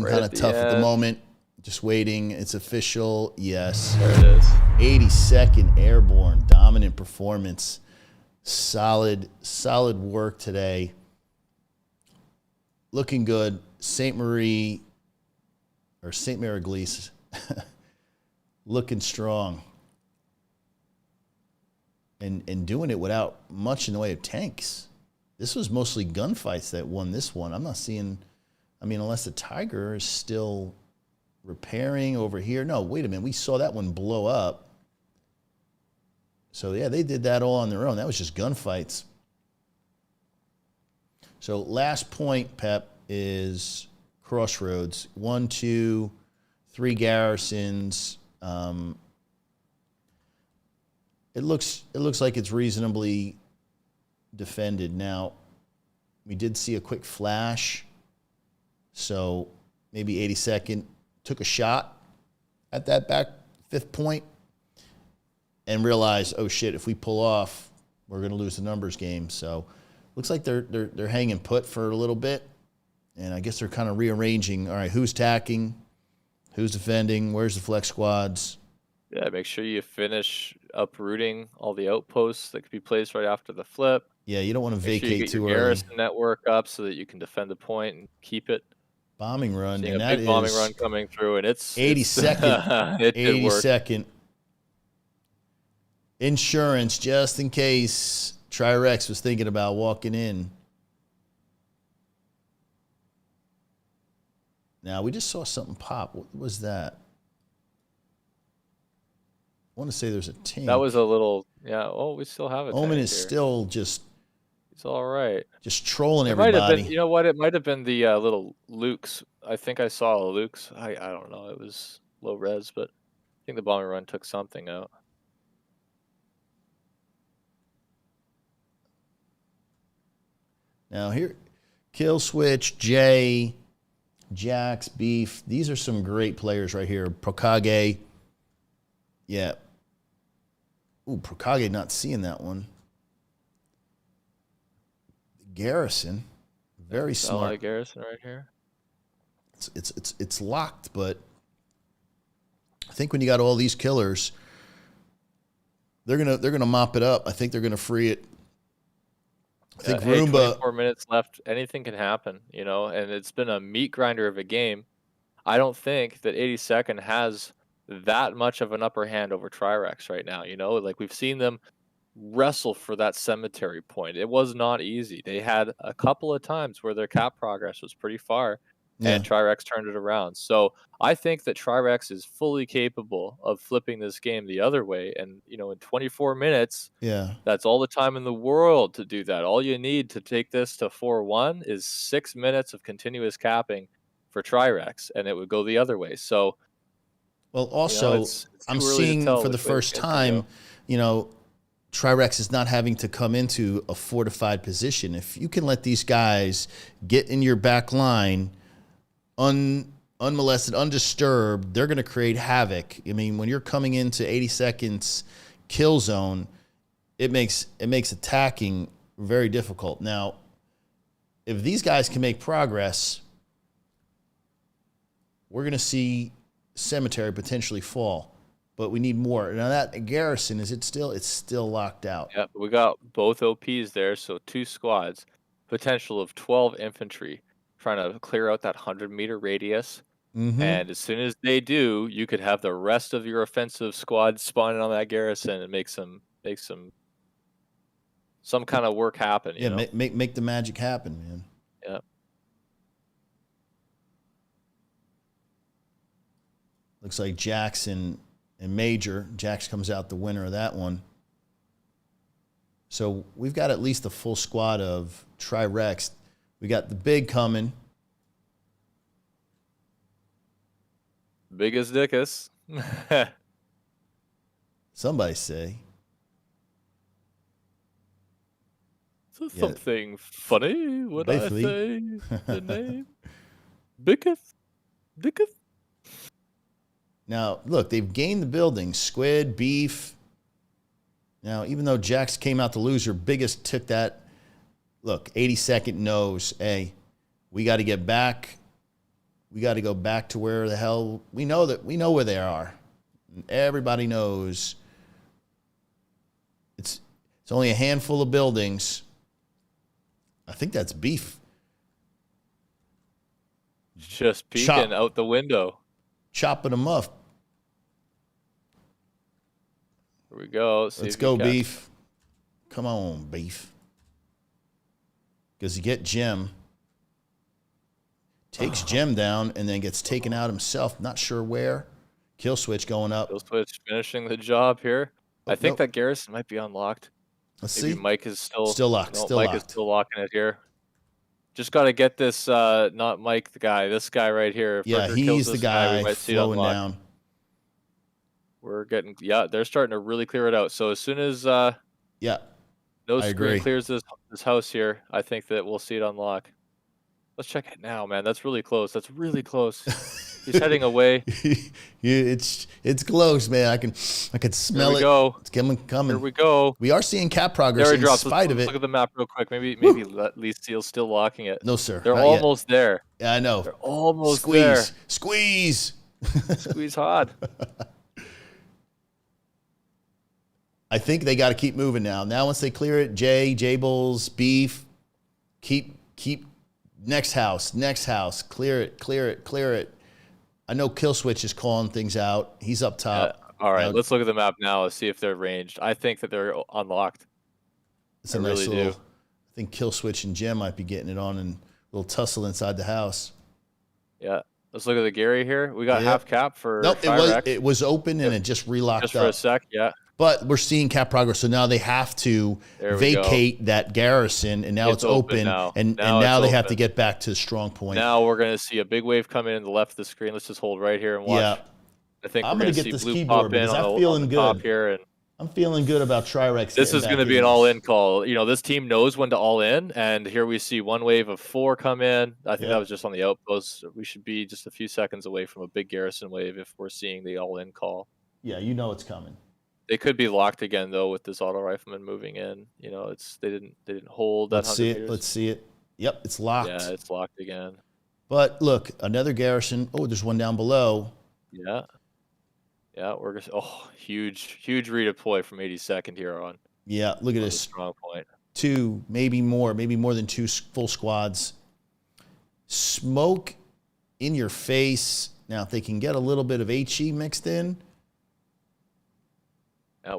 kind of tough at the moment. Just waiting. It's official. Yes. There it is. 82nd Airborne. Dominant performance. Solid work today. Looking good. Sainte-Mère-Église looking strong. And doing it without much in the way of tanks. This was mostly gunfights that won this one. I'm not seeing, unless the Tiger is still repairing over here. No, wait a minute. We saw that one blow up. So, yeah, they did that all on their own. That was just gunfights. So, last point, Pep, is Crossroads. 1, 2, 3 garrisons. It looks like it's reasonably defended. Now, we did see a quick flash. So, maybe 82nd took a shot at that back 5th point. And realize, oh shit, if we pull off, we're going to lose the numbers game. So, looks like they're hanging put for a little bit, and I guess they're kind of rearranging. All right, who's tacking, who's defending, where's the flex squads? Yeah, make sure you finish uprooting all the outposts that could be placed right after the flip. Yeah, you don't want to Make sure you vacate get your too early. garrison network up so that you can defend the point and keep it. Bombing run, Seeing and a that big bombing is run coming through, and it's 82nd. it did work. 82nd. Insurance, just in case TriRex was thinking about walking in. Now, we just saw something pop. What was that? I want to say there's a tank. That was a little, yeah. Oh, we still have a Omen tank is here. still just It's all right. trolling It might have everybody. been, you know what? It might have been the little Lukes. I think I saw a Lukes. I don't know. It was low res, but I think the bombing run took something out. Now here, Kill Switch, Jay, Jax, Beef. These are some great players right here. Prokage. Yeah. Ooh, Prokage not seeing that one. Garrison. Very smart. Ally Garrison right here. It's locked, but I think when you got all these killers, they're gonna mop it up. I think they're gonna free it. I think Hey, Roomba. 24 minutes left. Anything can happen, you know, and it's been a meat grinder of a game. I don't think that 82nd has that much of an upper hand over TriRex right now, you know? Like, we've seen them wrestle for that cemetery point. It was not easy. They had a couple of times where their cap progress was pretty far, and TriRex turned it around. So I think that TriRex is fully capable of flipping this game the other way. And, you know, in 24 minutes, that's all the time in the world to do that. All you need to take this to 4-1 is 6 minutes of continuous capping for TriRex, and it would go the other way. So, well, also, you know, it's I'm seeing for the first time, you know, TriRex is not having to come into a fortified position. If you can let these guys get in your back line unmolested, undisturbed, they're going to create havoc. I mean, when you're coming into 80 seconds kill zone, it makes attacking very difficult. Now, if these guys can make progress, we're going to see Cemetery potentially fall. But we need more. Now that Garrison, it's still locked out. Yeah, we got both OPs there, so 2 squads, potential of 12 infantry trying to clear out that 100-meter radius. And as soon as they do, you could have the rest of your offensive squad spawning on that garrison and make some kind of work happen. You know? make the magic happen, man. Yeah. Looks like Jackson and Major. Jax comes out the winner of that one. So we've got at least a full squad of TriRex. We got the big coming. Big as Dickus. Somebody say. So something funny when I Basically. say the name. Dickus. Now, look, they've gained the building. Squid, Beef. Now, even though Jax came out the loser, Biggest took that. Look, 82nd knows, hey, we got to get back. We got to go back to where the hell we know where they are. Everybody knows. It's only a handful of buildings. I think that's Beef. Just peeking out the window. Chopping them up. Here we go. Let's go, Beef. Come on, Beef. Because you get Jim. Takes Jim down and then gets taken out himself. Not sure where. Kill switch going up. Kill switch finishing the job here. I think that garrison might be unlocked. Let's Maybe see. Mike is still locked. No, Mike is still locking it here. Just got to get this, not Mike, the guy, this guy right here. If Yeah, Burger he's kills the this guy we might see it flowing unlocked. down. We're getting, they're starting to really clear it out. So as soon as No Screen agree. clears this house here, I think that we'll see it unlock. Let's check it now, man. That's really close. That's really close. He's heading away. It's close, man. I can smell it. Here we go. It's coming. Here we go. We are seeing cap progress There he in drops. spite of Let's it. look at the map real quick. Maybe at least Steel's still locking it. No, sir. They're not yet. almost there. Yeah, I know. They're almost there. Squeeze. Squeeze hard. I think they got to keep moving now. Now, once they clear it, J-Bulls, Beef, keep next house, clear it. I know Kill Switch is calling things out. He's up top. All right, Now, let's look at the map now. Let's see if they're ranged. I think that they're unlocked. it's a nice little. I think Kill Switch and Gem might be getting it on, and a little tussle inside the house. Yeah. Let's look at the Gary here. We got half cap for Nope, TriRex. it was open and it just relocked just for a sec, yeah. But we're seeing cap progress, so now they have to vacate that garrison, and now it's open now. and now they have to get back to the strong point. Now we're going to see a big wave come in the left of the screen. Let's just hold right here and watch. Yeah. I think I'm going to get this blue keyboard pop in because on I'm feeling good. top here, and I'm feeling good about TriRex. this is going to be an all-in call. You know, this team knows when to all-in, and here we see one wave of 4 come in. I think that was just on the outpost. We should be just a few seconds away from a big garrison wave if we're seeing the all-in call. Yeah, you know it's coming. They could be locked again though with this auto rifleman moving in. You know, they didn't hold that. Let's see it. Let's see it. Yep, it's locked. Yeah, it's locked again. But look, another garrison. Oh, there's one down below. Yeah. Yeah, we're gonna huge redeploy from 82nd here on. Yeah, look at this. Strong point. 2, maybe more than 2 full squads. Smoke in your face. Now, if they can get a little bit of HE mixed in.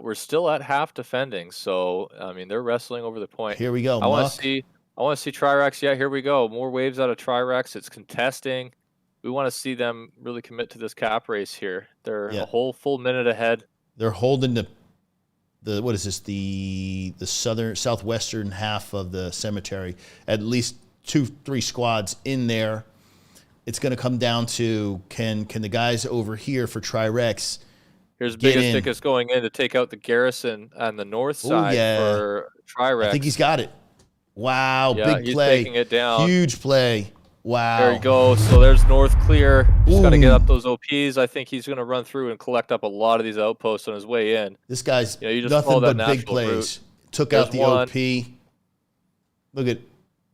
We're still at half defending, so I mean they're wrestling over the point. Here we go. I want to see TriRex. Yeah, here we go. More waves out of TriRex. It's contesting. We want to see them really commit to this cap race here. They're a whole full minute ahead. They're holding the what is this? The southwestern half of the cemetery. At least 2-3 squads in there. It's going to come down to can the guys over here for TriRex. Here's Biggest Dickus going in to take out the garrison on the north side for TriRex. I think he's got it. Wow, big he's play. Taking it down. Huge play. Wow. There you go. So there's north clear. Just got to get up those OPs. I think he's going to run through and collect up a lot of these outposts on his way in. This guy's you just nothing but big plays. Route. Took out the OP. Look at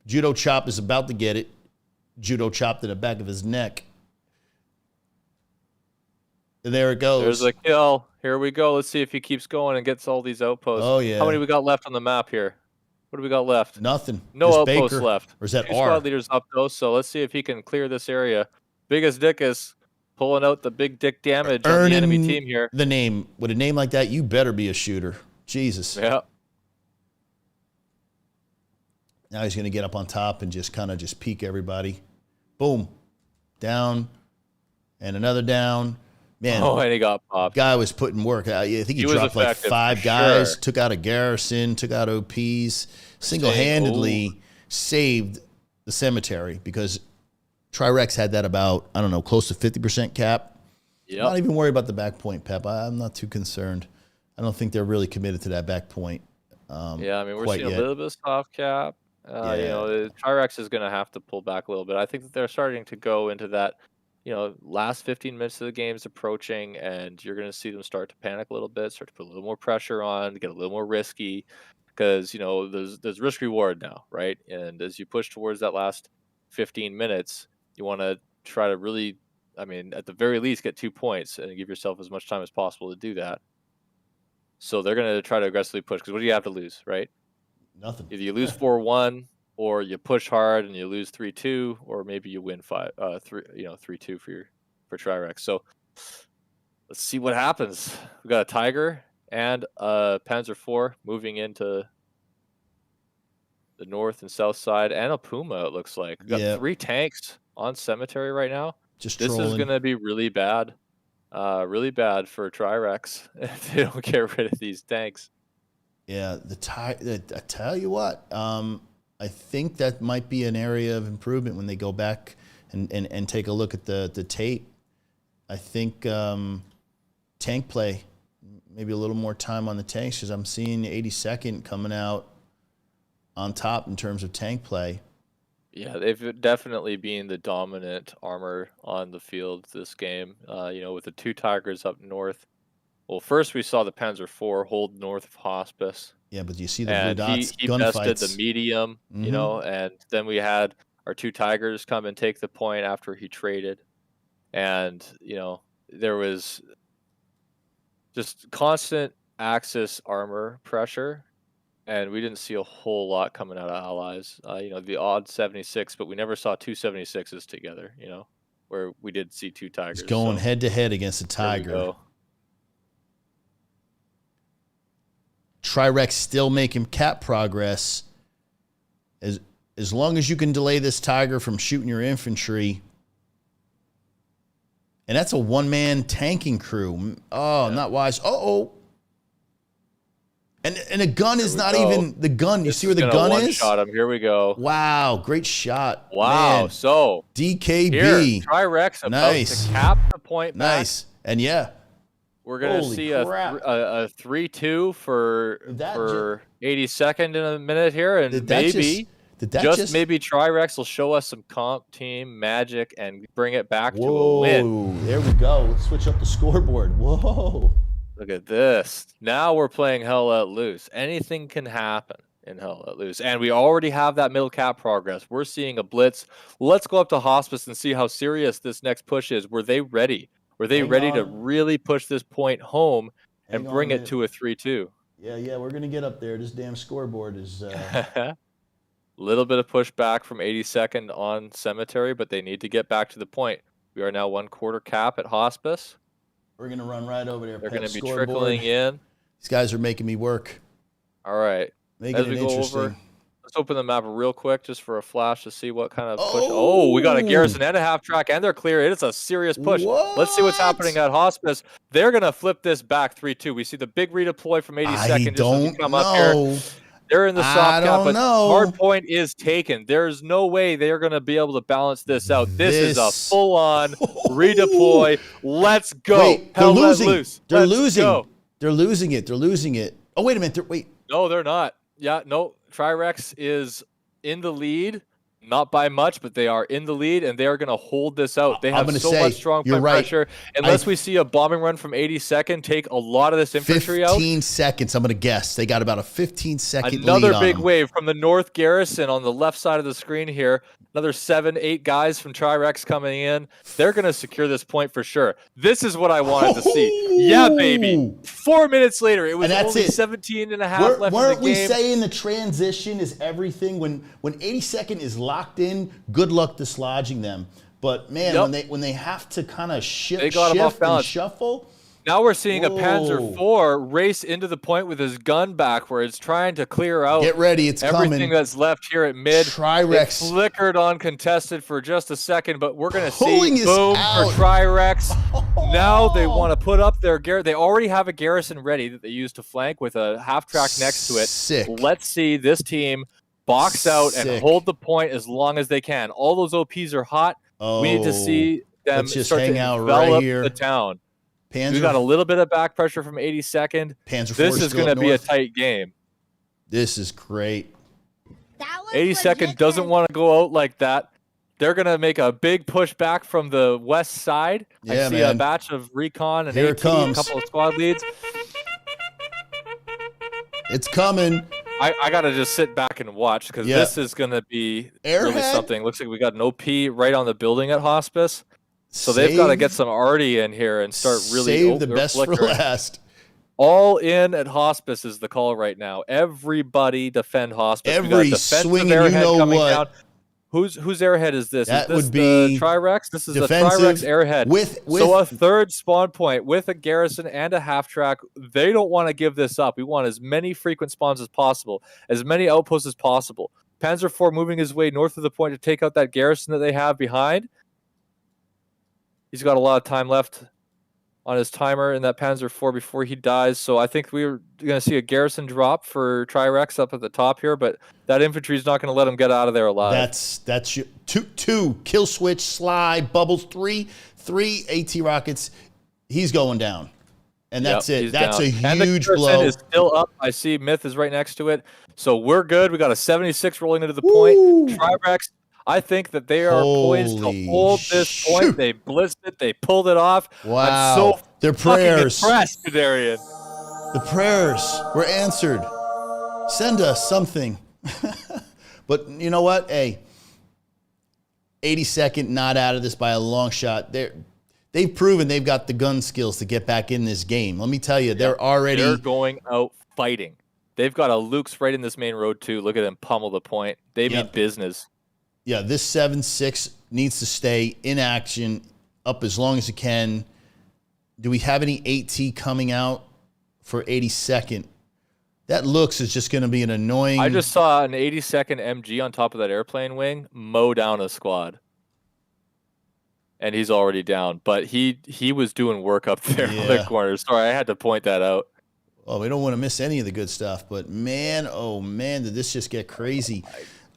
Judo Chop is about to get it. Judo Chop to the back of his neck. And there it goes. There's a kill. Here we go. Let's see if he keeps going and gets all these outposts. Oh, yeah. How many we got left on the map here? What do we got left? Nothing. No Just outposts Baker. left. Or is that 2 R? squad leaders up though, so let's see if he can clear this area. Biggest Dickus pulling out the big dick damage on the enemy team here. The name. With a name like that, you better be a shooter. Jesus. Yeah. Now he's going to get up on top and just kind of just peek everybody. Boom. Down. And another down. Man, and he got popped. Guy was putting work. I think he dropped like 5 guys, took out a garrison, took out OPs, single-handedly saved the cemetery because TriRex had that about, I don't know, close to 50% cap. Yep. Not even worried about the back point, Pep. I'm not too concerned. I don't think they're really committed to that back point. Yeah, I mean, we're seeing a little bit of soft cap. You know, TriRex is going to have to pull back a little bit. I think that they're starting to go into that, last 15 minutes of the game is approaching, and you're going to see them start to panic a little bit, start to put a little more pressure on, get a little more risky, because there's risk reward now, right? And as you push towards that last 15 minutes, you want to try to really, I mean, at the very least, get 2 points and give yourself as much time as possible to do that. So they're going to try to aggressively push, because what do you have to lose, right? Nothing. Either you lose 4-1. Or you push hard and you lose 3-2, or maybe you win 3-2 for TriRex. So let's see what happens. We got a Tiger and a Panzer IV moving into the north and south side, and a Puma. It looks like we got 3 tanks on cemetery right now. Just this trolling. Is going to be really bad for TriRex if they don't get rid of these tanks. Yeah, I tell you what. I think that might be an area of improvement when they go back and take a look at the tape. I think tank play, maybe a little more time on the tanks, because I'm seeing 82nd coming out on top in terms of tank play. Yeah, they've definitely been the dominant armor on the field this game. With the 2 Tigers up north. Well, first we saw the Panzer IV hold north of Hospice. Yeah, but you see the blue dots, he gunfights. bested the medium, and then we had our 2 Tigers come and take the point after he traded. And, there was just constant Axis armor pressure, and we didn't see a whole lot coming out of allies. The odd 76, but we never saw two 76s together, where we did see two Tigers. It's going head to head against a Tiger. TriRex still making cap progress. As long as you can delay this Tiger from shooting your infantry. And that's a one-man tanking crew. Oh, yeah. Not wise. Uh-oh. And a gun is not even the gun. You see where the gun is? Shot him. Here we go. Wow, great shot. Wow. Man. So DKB. Here, TriRex about to cap the point back. Nice. And yeah. We're gonna see a 3-2 for 82nd in a minute here, and maybe maybe TriRex will show us some comp team magic and bring it back to a win. There we go. Let's switch up the scoreboard. Whoa. Look at this. Now we're playing Hell Let Loose. Anything can happen in Hell Let Loose. And we already have that middle cap progress. We're seeing a blitz. Let's go up to Hospice and see how serious this next push is. Were they ready? Were they ready to really push this point home and bring it to a 3-2? Yeah, we're going to get up there. This damn scoreboard is... Little bit of pushback from 82nd on Cemetery, but they need to get back to the point. We are now 1/4 cap at Hospice. We're going to run right over there. They're going to be trickling in. These guys are making me work. All right. Making it interesting. Let's open the map real quick just for a flash to see what kind of push. Oh, we got a garrison and a half track, and they're clear. It is a serious push. What? Let's see what's happening at Hospice. They're going to flip this back 3-2. We see the big redeploy from 82nd. I don't know. Up here. They're in the soft cap, but hard point is taken. There's no way they're going to be able to balance this out. This is a full-on redeploy. Let's go. Wait, they're losing. They're losing. Go. They're losing it. They're losing it. Oh, wait a minute. Wait. No, they're not. Yeah, no. TriRex is in the lead. Not by much, but they are in the lead, and they are going to hold this out. They have so much strong point pressure. Unless we see a bombing run from 82nd take a lot of this infantry 15 seconds, I'm going to guess. They got about a 15-second lead Another on big them. wave from the North Garrison on the left side of the screen here. Another 7-8 guys from TriRex coming in. They're going to secure this point for sure. This is what I wanted to see. Yeah, baby. 4 minutes later, it was only 17 and a half left in the game. Weren't we saying the transition is everything? When 82nd is locked in, good luck dislodging them. But man, when they have to kind of shift and shuffle. Now we're seeing a Panzer IV race into the point with his gun backwards, trying to clear out Get ready, it's everything that's left here at mid. TriRex flickered on contested for just a second, but we're going to see boom for TriRex. Now they want to put up their garrison. They already have a garrison ready that they use to flank with a half track next to it. Sick. Let's see this team box out and hold the point as long as they can. All those OPs are hot. We need to see them start to envelop the town. We got a little bit of back pressure from 82nd. This is going to be a tight game. This is great. 82nd doesn't want to go out like that. They're going to make a big push back from the west side. I see a batch of recon and AT, a couple of squad leads. It's coming. I got to just sit back and watch because this is going to be really something. Looks like we got an OP right on the building at Hospice. So they've got to get some arty in here and start really save the best for last. All in at Hospice is the call right now. Everybody defend Hospice. Every swing, you know what? Down. Whose airhead is this? That is this would be the TriRex? This is a TriRex airhead. So a third spawn point with a garrison and a half track. They don't want to give this up. We want as many frequent spawns as possible, as many outposts as possible. Panzer IV moving his way north of the point to take out that garrison that they have behind. He's got a lot of time left on his timer in that Panzer IV before he dies. So I think we're going to see a garrison drop for TriRex up at the top here, but that infantry is not going to let him get out of there alive. That's your two kill switch, Sly, Bubbles, three AT rockets. He's going down. And that's it. That's down. A huge blow. Is still up. I see Myth is right next to it. So we're good. We got a 76 rolling into the point. TriRex, I think that they are poised to hold this point. They blitzed it. They pulled it off. Wow. I'm so Their prayers. Impressed, Kadarian. The prayers were answered. Send us something. But you know what? Hey, 82nd not out of this by a long shot. they've proven they've got the gun skills to get back in this game. Let me tell you, they're going out fighting. They've got a Luke's right in this main road too. Look at them pummel the point. They mean business. Yeah, this 7-6 needs to stay in action up as long as it can. Do we have any 8T coming out for 82nd? That looks is just going to be an annoying. I just saw an 82nd MG on top of that airplane wing mow down a squad. And he's already down. But he was doing work up there on the corner. Sorry, I had to point that out. Oh, we don't want to miss any of the good stuff. But man, oh man, did this just get crazy.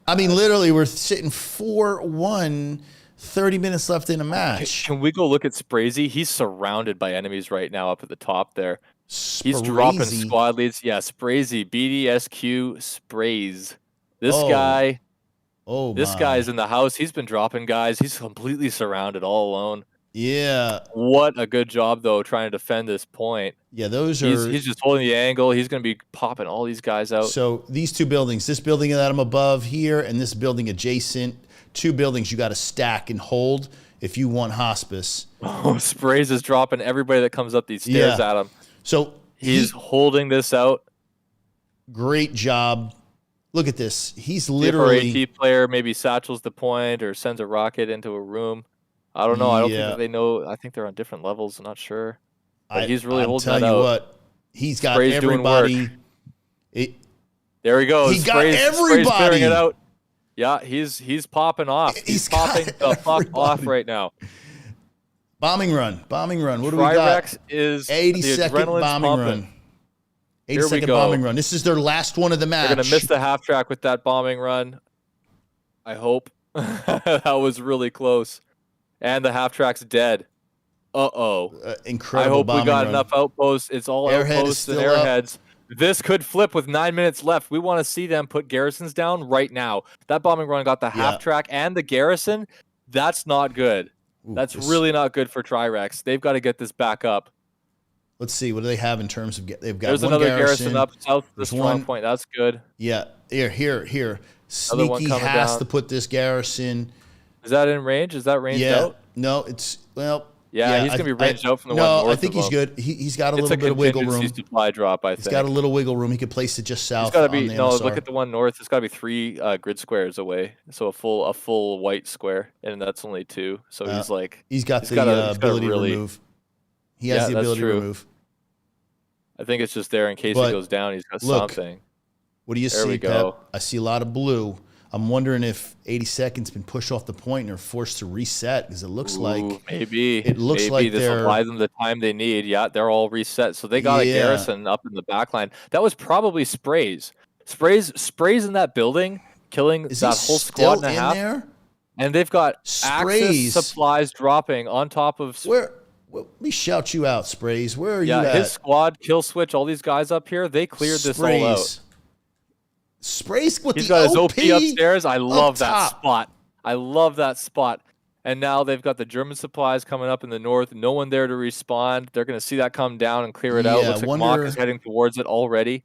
I mean, literally, we're sitting 4-1, 30 minutes left in a match. Can we go look at Sprazy? He's surrounded by enemies right now up at the top there. He's dropping squad leads. Yeah, Sprazy, BDSQ Sprays. This guy is in the house. He's been dropping guys. He's completely surrounded all alone. Yeah. What a good job, though, trying to defend this point. Yeah, those are... He's just holding the angle. He's going to be popping all these guys out. So these two buildings, this building that I'm above here and this building adjacent, two buildings you got to stack and hold if you want hospice. Oh, Sprays is dropping everybody that comes up these stairs at him. So he's holding this out. Great job. Look at this. He's literally... AT player maybe satchels the point or sends a rocket into a room. I don't know. I don't think that they know. I think they're on different levels. I'm not sure. But he's really holding that out. I'm telling you what, he's got everybody. There he goes. He got everybody. Spray's clearing it out. Yeah, he's popping off. He's popping the fuck off right now. Bombing run. What do we got? TriRex is 82nd bombing run. 82nd bombing run. This is their last one of the match. They're going to miss the half track with that bombing run. I hope. That was really close. And the half track's dead. Uh-oh. Incredible. I hope we got run. enough outposts. It's all outposts and airheads. This could flip with 9 minutes left. We want to see them put garrisons down right now. That bombing run got the half track and the garrison. That's not good. That's really not good for TriRex. They've got to get this back up. Let's see. What do they have in terms of... They've got There's one another garrison up south of the strong point. That's good. Yeah. Here. Sneaky has to put this garrison... Is that in range? Is that ranged out? No, it's... Well... Yeah, he's going to be ranged out from the one north. No, I think he's good. He's got a little bit of wiggle room. It's a supply drop, I think. He's got a little wiggle room. He could place it just south. It's got to be... No, look at the one north. It's got to be 3 grid squares away. So a full white square, and that's only 2. So he's like... He's got the ability to remove. He has the ability to remove. I think it's just there in case he goes down. He's got something. What do you see, Pep? I see a lot of blue. I'm wondering if 82nd's been pushed off the point and they're forced to reset because it looks like maybe like this will buy them the time they need. Yeah, they're all reset, so they got a garrison up in the back line. That was probably sprays in that building, killing that whole squad and a half. There? And they've got Axis supplies dropping on top of. Well, let me shout you out, Sprays. Where are you at? Yeah, his squad, Kill Switch, all these guys up here, they cleared this all out. Sprays with He's got his OP upstairs. I love that spot. I love that spot. And now they've got the German supplies coming up in the north. No one there to respond. They're going to see that come down and clear it out. Looks like Mock is heading towards it already.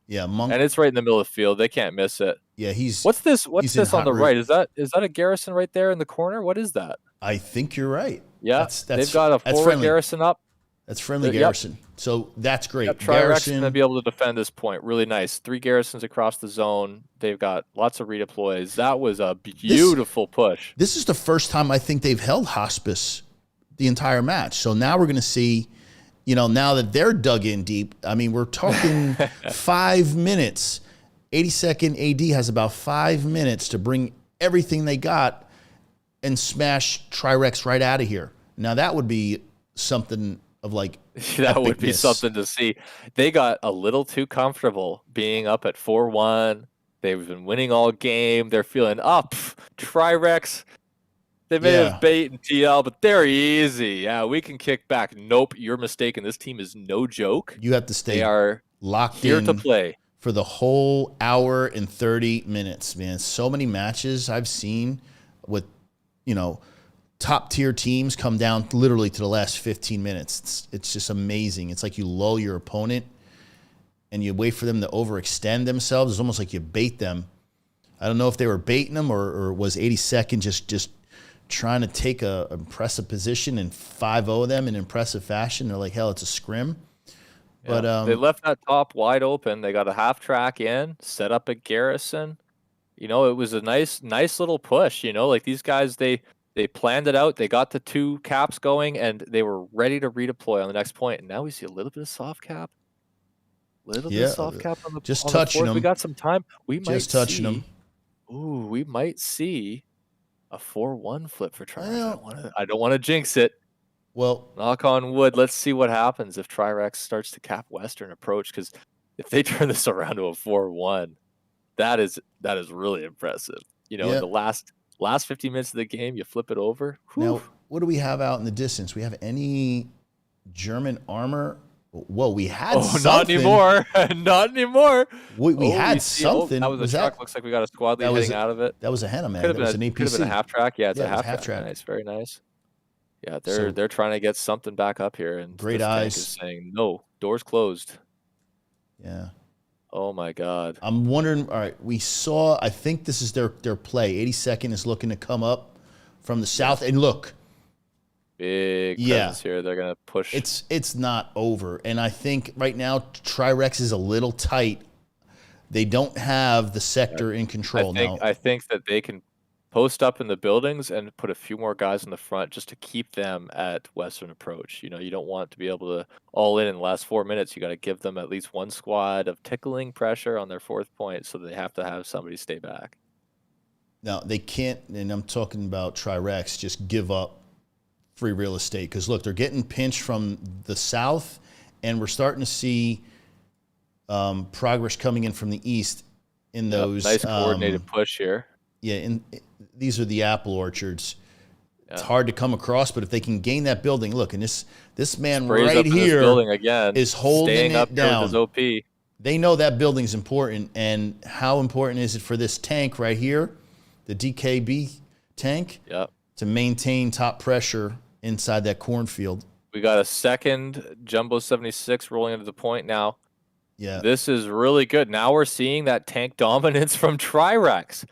Yeah, Monk. And it's right in the middle of the field. They can't miss it. Yeah, What's this on the right? Is that a garrison right there in the corner? What is that? I think you're right. Yeah, they've got a forward garrison up. That's friendly garrison. So that's great. Yep, TriRex is going to be able to defend this point. Really nice. 3 garrisons across the zone. They've got lots of redeploys. That was a beautiful push. This is the first time I think they've held hospice the entire match. So now we're going to see, now that they're dug in deep, I mean, we're talking 5 minutes. 82nd AD has about 5 minutes to bring everything they got and smash TriRex right out of here. Now that would be something of like that would be something to see. They got a little too comfortable being up at 4-1. They've been winning all game. They're feeling up. TriRex, they may have bait and TL, but they're easy. Yeah, we can kick back. Nope, you're mistaken. This team is no joke. You have to stay locked here in to play for the whole hour and 30 minutes, man. So many matches I've seen with, top tier teams come down literally to the last 15 minutes. It's just amazing. It's like you lull your opponent and you wait for them to overextend themselves. It's almost like you bait them. I don't know if they were baiting them or was 82nd just trying to take a impressive position and 5-0 them in impressive fashion. They're like, hell, it's a scrim. Yeah. But They left that top wide open. They got a half track in, set up a garrison. You know, it was a nice little push. You know, like these guys, they planned it out. They got the 2 caps going, and they were ready to redeploy on the next point. And now we see a little bit of soft cap. Little bit of soft cap on the just on touching the them. We got some time. We might Just touching see, them. Ooh, we might see a 4-1 flip for TriRex. Well, I don't want to jinx it. Well, Knock on wood. Let's see what happens if TriRex starts to cap Western approach, because if they turn this around to a 4-1, that is really impressive. You know, in the last 50 minutes of the game, you flip it over. Whew. now, what do we have out in the distance? We have any German armor? Whoa, we had something. Not anymore. Not anymore. We had something. That was a truck. Looks like we got a squad lead heading out of it. That was a Henna, man. Could have That was an APC. Could have been a half track. Yeah, it's a half track. Nice, very nice. Yeah, they're trying to get something back up here, and Great this tank eyes. is saying no, doors closed. Yeah. Oh my God. I'm wondering. All right, we saw. I think this is their play. 82nd is looking to come up from the south, and look. Big presence here. They're gonna push. It's not over, and I think right now TriRex is a little tight. They don't have the sector in control now. I think that they can post up in the buildings and put a few more guys in the front just to keep them at Western approach. You know, you don't want to be able to all in the last 4 minutes. You got to give them at least one squad of tickling pressure on their 4th point, so they have to have somebody stay back. Now they can't, and I'm talking about TriRex, just give up free real estate, because look, they're getting pinched from the south, and we're starting to see progress coming in from the east in those nice coordinated push here. Yeah, and these are the apple orchards. It's hard to come across, but if they can gain that building, look, and this man Sprays right here building again, is holding staying it up down. With his OP. They know that building's important, and how important is it for this tank right here, the DKB tank, to maintain top pressure inside that cornfield? We got a second Jumbo 76 rolling into the point now. Yeah. This is really good. Now we're seeing that tank dominance from TriRex.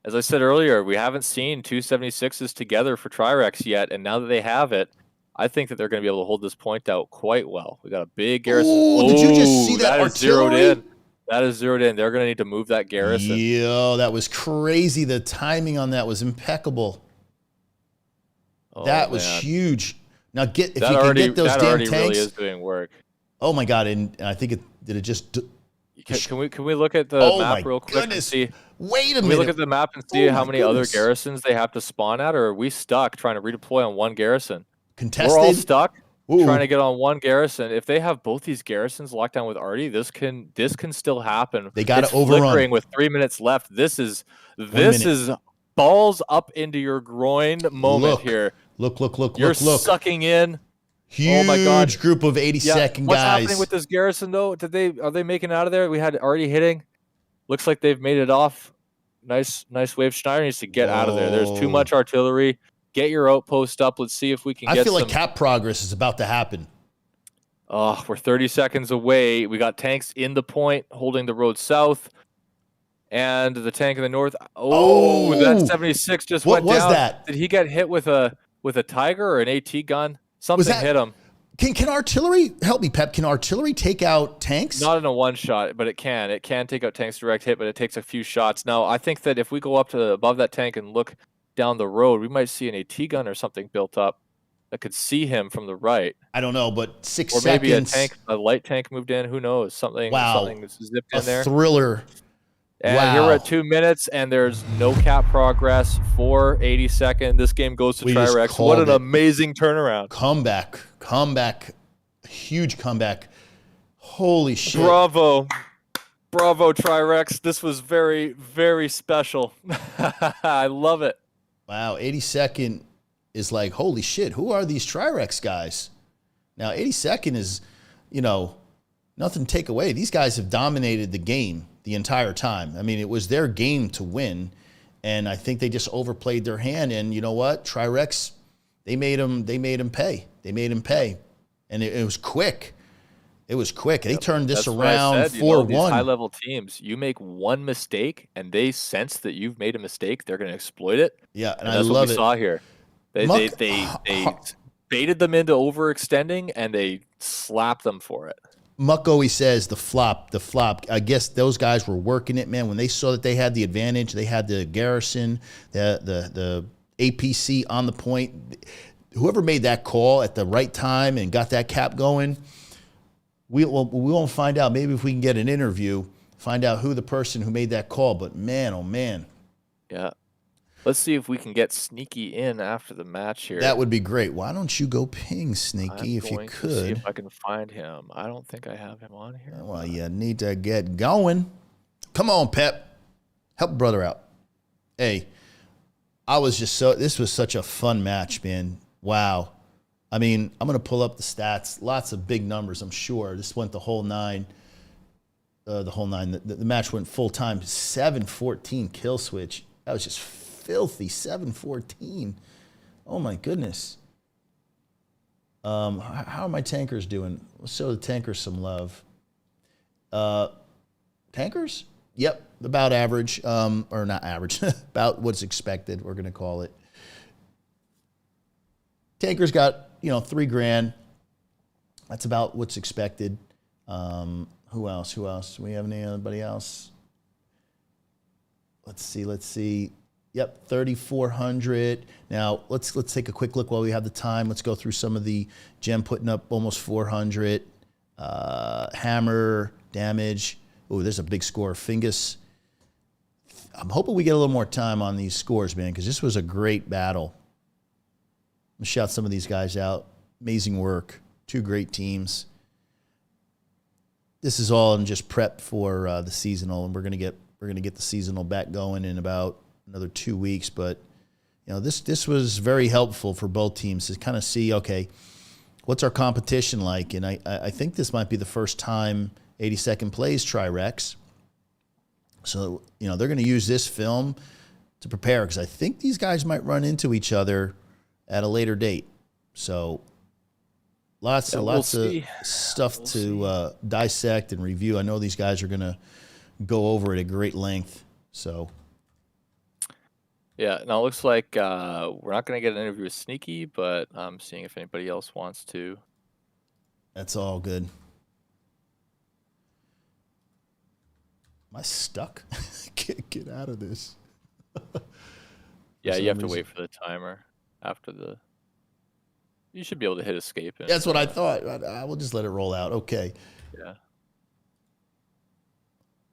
As I said earlier, we haven't seen 276s together for TriRex yet, and now that they have it, I think that they're going to be able to hold this point out quite well. We got a big garrison. Oh, did you just see that is zeroed in. That is zeroed in. They're going to need to move that garrison. Yo, that was crazy. The timing on that was impeccable. Oh, that was huge. Now if you can get those that damn already tanks. really is doing work. Oh my God! And I think did it just. Can we look at the map real quick and see? Wait a minute. Can we look at the map and see how many other garrisons they have to spawn at, or are we stuck trying to redeploy on one garrison? Contested. We're all stuck trying to get on one garrison. If they have both these garrisons locked down with Artie, this can still happen. They got to overrun with 3 minutes left. This is balls up into your groin moment here. Look. You're sucking in. Huge oh my God. Group of 82nd What's guys. happening with this garrison though? Are they making it out of there? We had already hitting. Looks like they've made it off. Nice wave. Schneider needs to get out of there. There's too much artillery. Get your outpost up. Let's see if we can get I feel like cap progress is about to happen. Oh, we're 30 seconds away. We got tanks in the point holding the road south. And the tank in the north. Oh, that 76 just went down. What was that? Did he get hit with a Tiger or an AT gun? Something hit him. Can artillery help me, Pep? Can artillery take out tanks? Not in a one shot, but it can. It can take out tanks direct hit, but it takes a few shots. Now, I think that if we go up to above that tank and look down the road, we might see an AT gun or something built up that could see him from the right. I don't know, but 6 or seconds. Or maybe a light tank moved in. Who knows? Something zipped in there. A thriller. And here we're at 2 minutes, and there's no cap progress for 82nd. This game goes to TriRex. What an amazing turnaround. Comeback. Huge comeback. Holy shit. Bravo, TriRex. This was very, very special. I love it. Wow, 82nd is like, holy shit, who are these TriRex guys? Now, 82nd is, nothing to take away. These guys have dominated the game the entire time. I mean, it was their game to win, and I think they just overplayed their hand. And you know what? TriRex, they made him pay. And it was quick. It was quick. They turned this That's what I around said, you know, these 4-1. high-level teams, you make one mistake, and they sense that you've made a mistake, they're going to exploit it. Yeah, and I that's what love we it. saw here. They baited them into overextending, and they slapped them for it. Muck always says the flop. I guess those guys were working it, man. When they saw that they had the advantage, they had the garrison, the APC on the point. Whoever made that call at the right time and got that cap going, we won't find out. Maybe if we can get an interview, find out who the person who made that call. But man, oh man. Yeah. Let's see if we can get Sneaky in after the match here. That would be great. Why don't you go ping Sneaky if you To see could? if I can find him. I don't think I have him on here. Well, you need to get going. Come on, Pep. Help brother out. Hey, this was such a fun match, man. Wow. I mean, I'm going to pull up the stats. Lots of big numbers, I'm sure. This went the whole nine. The match went full time. 7-14 kill switch. That was just filthy. 7-14. Oh, my goodness. How are my tankers doing? Let's show the tankers some love. Tankers? Yep, about average. Or not average. About what's expected, we're going to call it. Tankers got, $3,000. That's about what's expected. Who else? Do we have anybody else? Let's see. Yep, 3,400. Now, let's take a quick look while we have the time. Let's go through some of the gem putting up almost 400. Hammer, damage. Oh, there's a big score. Fingus. I'm hoping we get a little more time on these scores, man, because this was a great battle. I'm gonna shout some of these guys out. Amazing work. Two great teams. This is all in just prep for the seasonal, and we're gonna get the seasonal back going in about another 2 weeks. But this was very helpful for both teams to kind of see, okay, what's our competition like? And I think this might be the first time 82nd plays TriRex. So they're going to use this film to prepare, because I think these guys might run into each other at a later date. So lots of stuff to dissect and review. I know these guys are going to go over it at great length. So yeah, now it looks like we're not going to get an interview with Sneaky, but I'm seeing if anybody else wants to. That's all good. Am I stuck? Get out of this. Yeah, you have to wait for the timer after the. You should be able to hit escape. That's what I thought. I will just let it roll out. Okay. Yeah.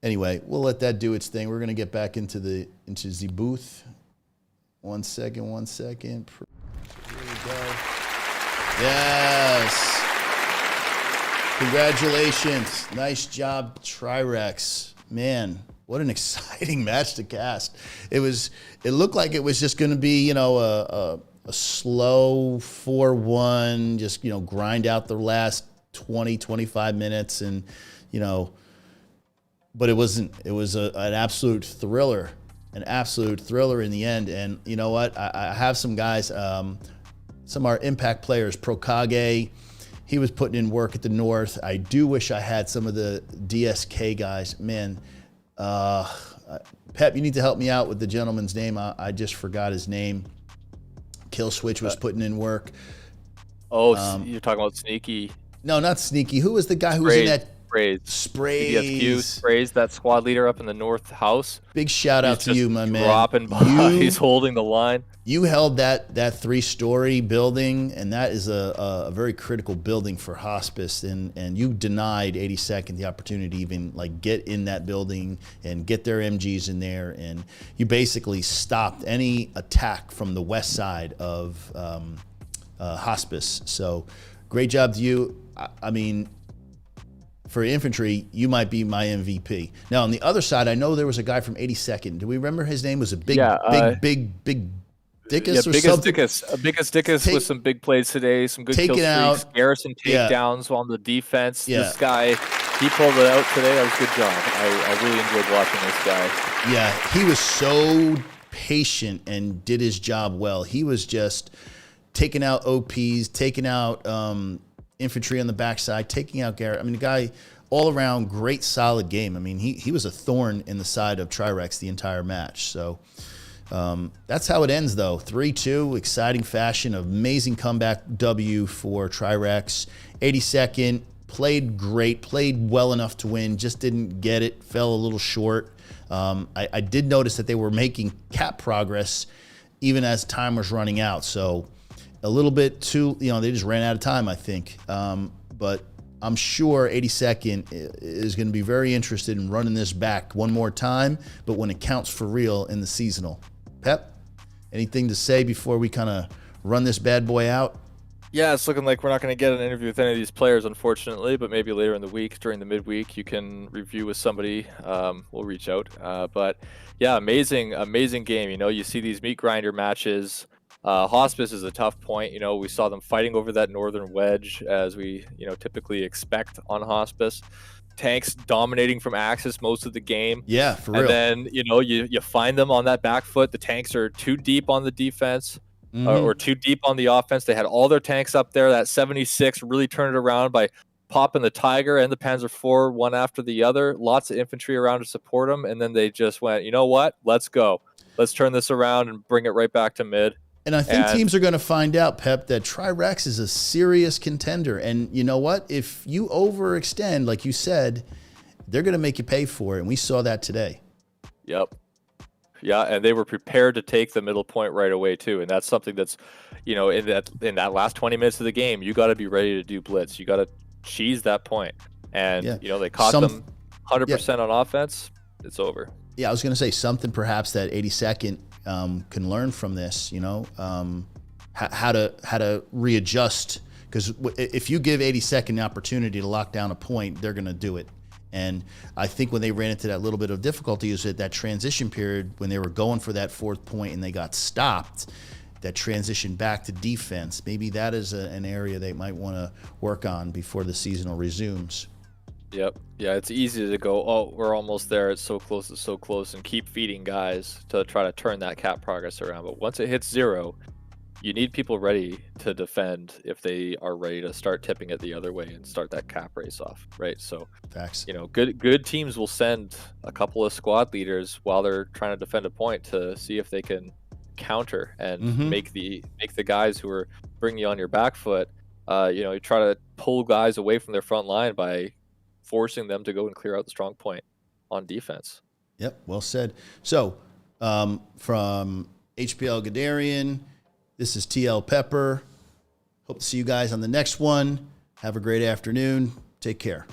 Anyway, we'll let that do its thing. We're gonna get back into the booth. One second. Here we go. Yes. Congratulations. Nice job, TriRex. Man, what an exciting match to cast. It looked like it was just going to be, a slow 4-1, just, grind out the last 20, 25 minutes. And, but it wasn't. It was an absolute thriller. An absolute thriller in the end. And you know what? I have some guys, some of our impact players, Prokage, he was putting in work at the North. I do wish I had some of the DSK guys. Man, Pep, you need to help me out with the gentleman's name. I just forgot his name. Kill Switch was putting in work. Oh, you're talking about Sneaky. No, not Sneaky. Who was the guy who was in that? Sprays. Sprays, that squad leader up in the North House. Big shout out to you, my man. Dropping by. He's holding the line. You held that 3-story building, and that is a very critical building for hospice. And you denied 82nd the opportunity to even get in that building and get their MGs in there. And you basically stopped any attack from the west side of hospice. So great job to you. I mean, for infantry, you might be my MVP. Now, on the other side, I know there was a guy from 82nd. Do we remember his name? Was a big Dickus or something? Biggest Dickus with some big plays today, some good kill streaks, garrison takedowns on the defense. Yeah. This guy, he pulled it out today. That was a good job. I really enjoyed watching this guy. Yeah, he was so patient and did his job well. He was just taking out OPs, taking out infantry on the backside, taking out Garrett. I mean, the guy all around great, solid game. I mean, he was a thorn in the side of TriRex the entire match. So that's how it ends, though. 3-2, exciting fashion, amazing comeback W for TriRex. 82nd, played great, played well enough to win, just didn't get it, fell a little short. I did notice that they were making cap progress even as time was running out. So a little bit too, they just ran out of time, I think. But I'm sure 82nd is going to be very interested in running this back one more time, but when it counts for real in the seasonal. Pep, anything to say before we kind of run this bad boy out? Yeah, it's looking like we're not going to get an interview with any of these players, unfortunately, but maybe later in the week, during the midweek, you can review with somebody. We'll reach out. But yeah, amazing game. You see these meat grinder matches. Hospice is a tough point. We saw them fighting over that northern wedge, as we typically expect on Hospice. Tanks dominating from Axis most of the game. Yeah, for real. And then you find them on that back foot. The tanks are too deep on the defense. Or too deep on the offense. They had all their tanks up there. That 76 really turned it around by popping the Tiger and the Panzer IV one after the other. Lots of infantry around to support them. And then they just went, you know what? Let's go. Let's turn this around and bring it right back to mid. And I think teams are going to find out, Pep, that TriRex is a serious contender. And you know what? If you overextend, like you said, they're going to make you pay for it. And we saw that today. Yep. Yeah, and they were prepared to take the middle point right away too, and that's something that's, in that last 20 minutes of the game, you got to be ready to do blitz. You got to cheese that point, and they caught them 100% on offense. It's over. Yeah, I was going to say something perhaps that 82nd can learn from this. How to readjust, because if you give 82nd the opportunity to lock down a point, they're going to do it. And I think when they ran into that little bit of difficulty is that transition period when they were going for that fourth point and they got stopped, that transition back to defense. Maybe that is an area they might want to work on before the seasonal resumes. Yep. Yeah, it's easy to go, oh, we're almost there. It's so close, and keep feeding guys to try to turn that cap progress around. But once it hits 0, you need people ready to defend if they are ready to start tipping it the other way and start that cap race off, right? So, facts. Good teams will send a couple of squad leaders while they're trying to defend a point to see if they can counter and make the guys who are bringing you on your back foot. You try to pull guys away from their front line by forcing them to go and clear out the strong point on defense. Yep, well said. So, from HPL Gadarian, this is TL Pepper. Hope to see you guys on the next one. Have a great afternoon. Take care.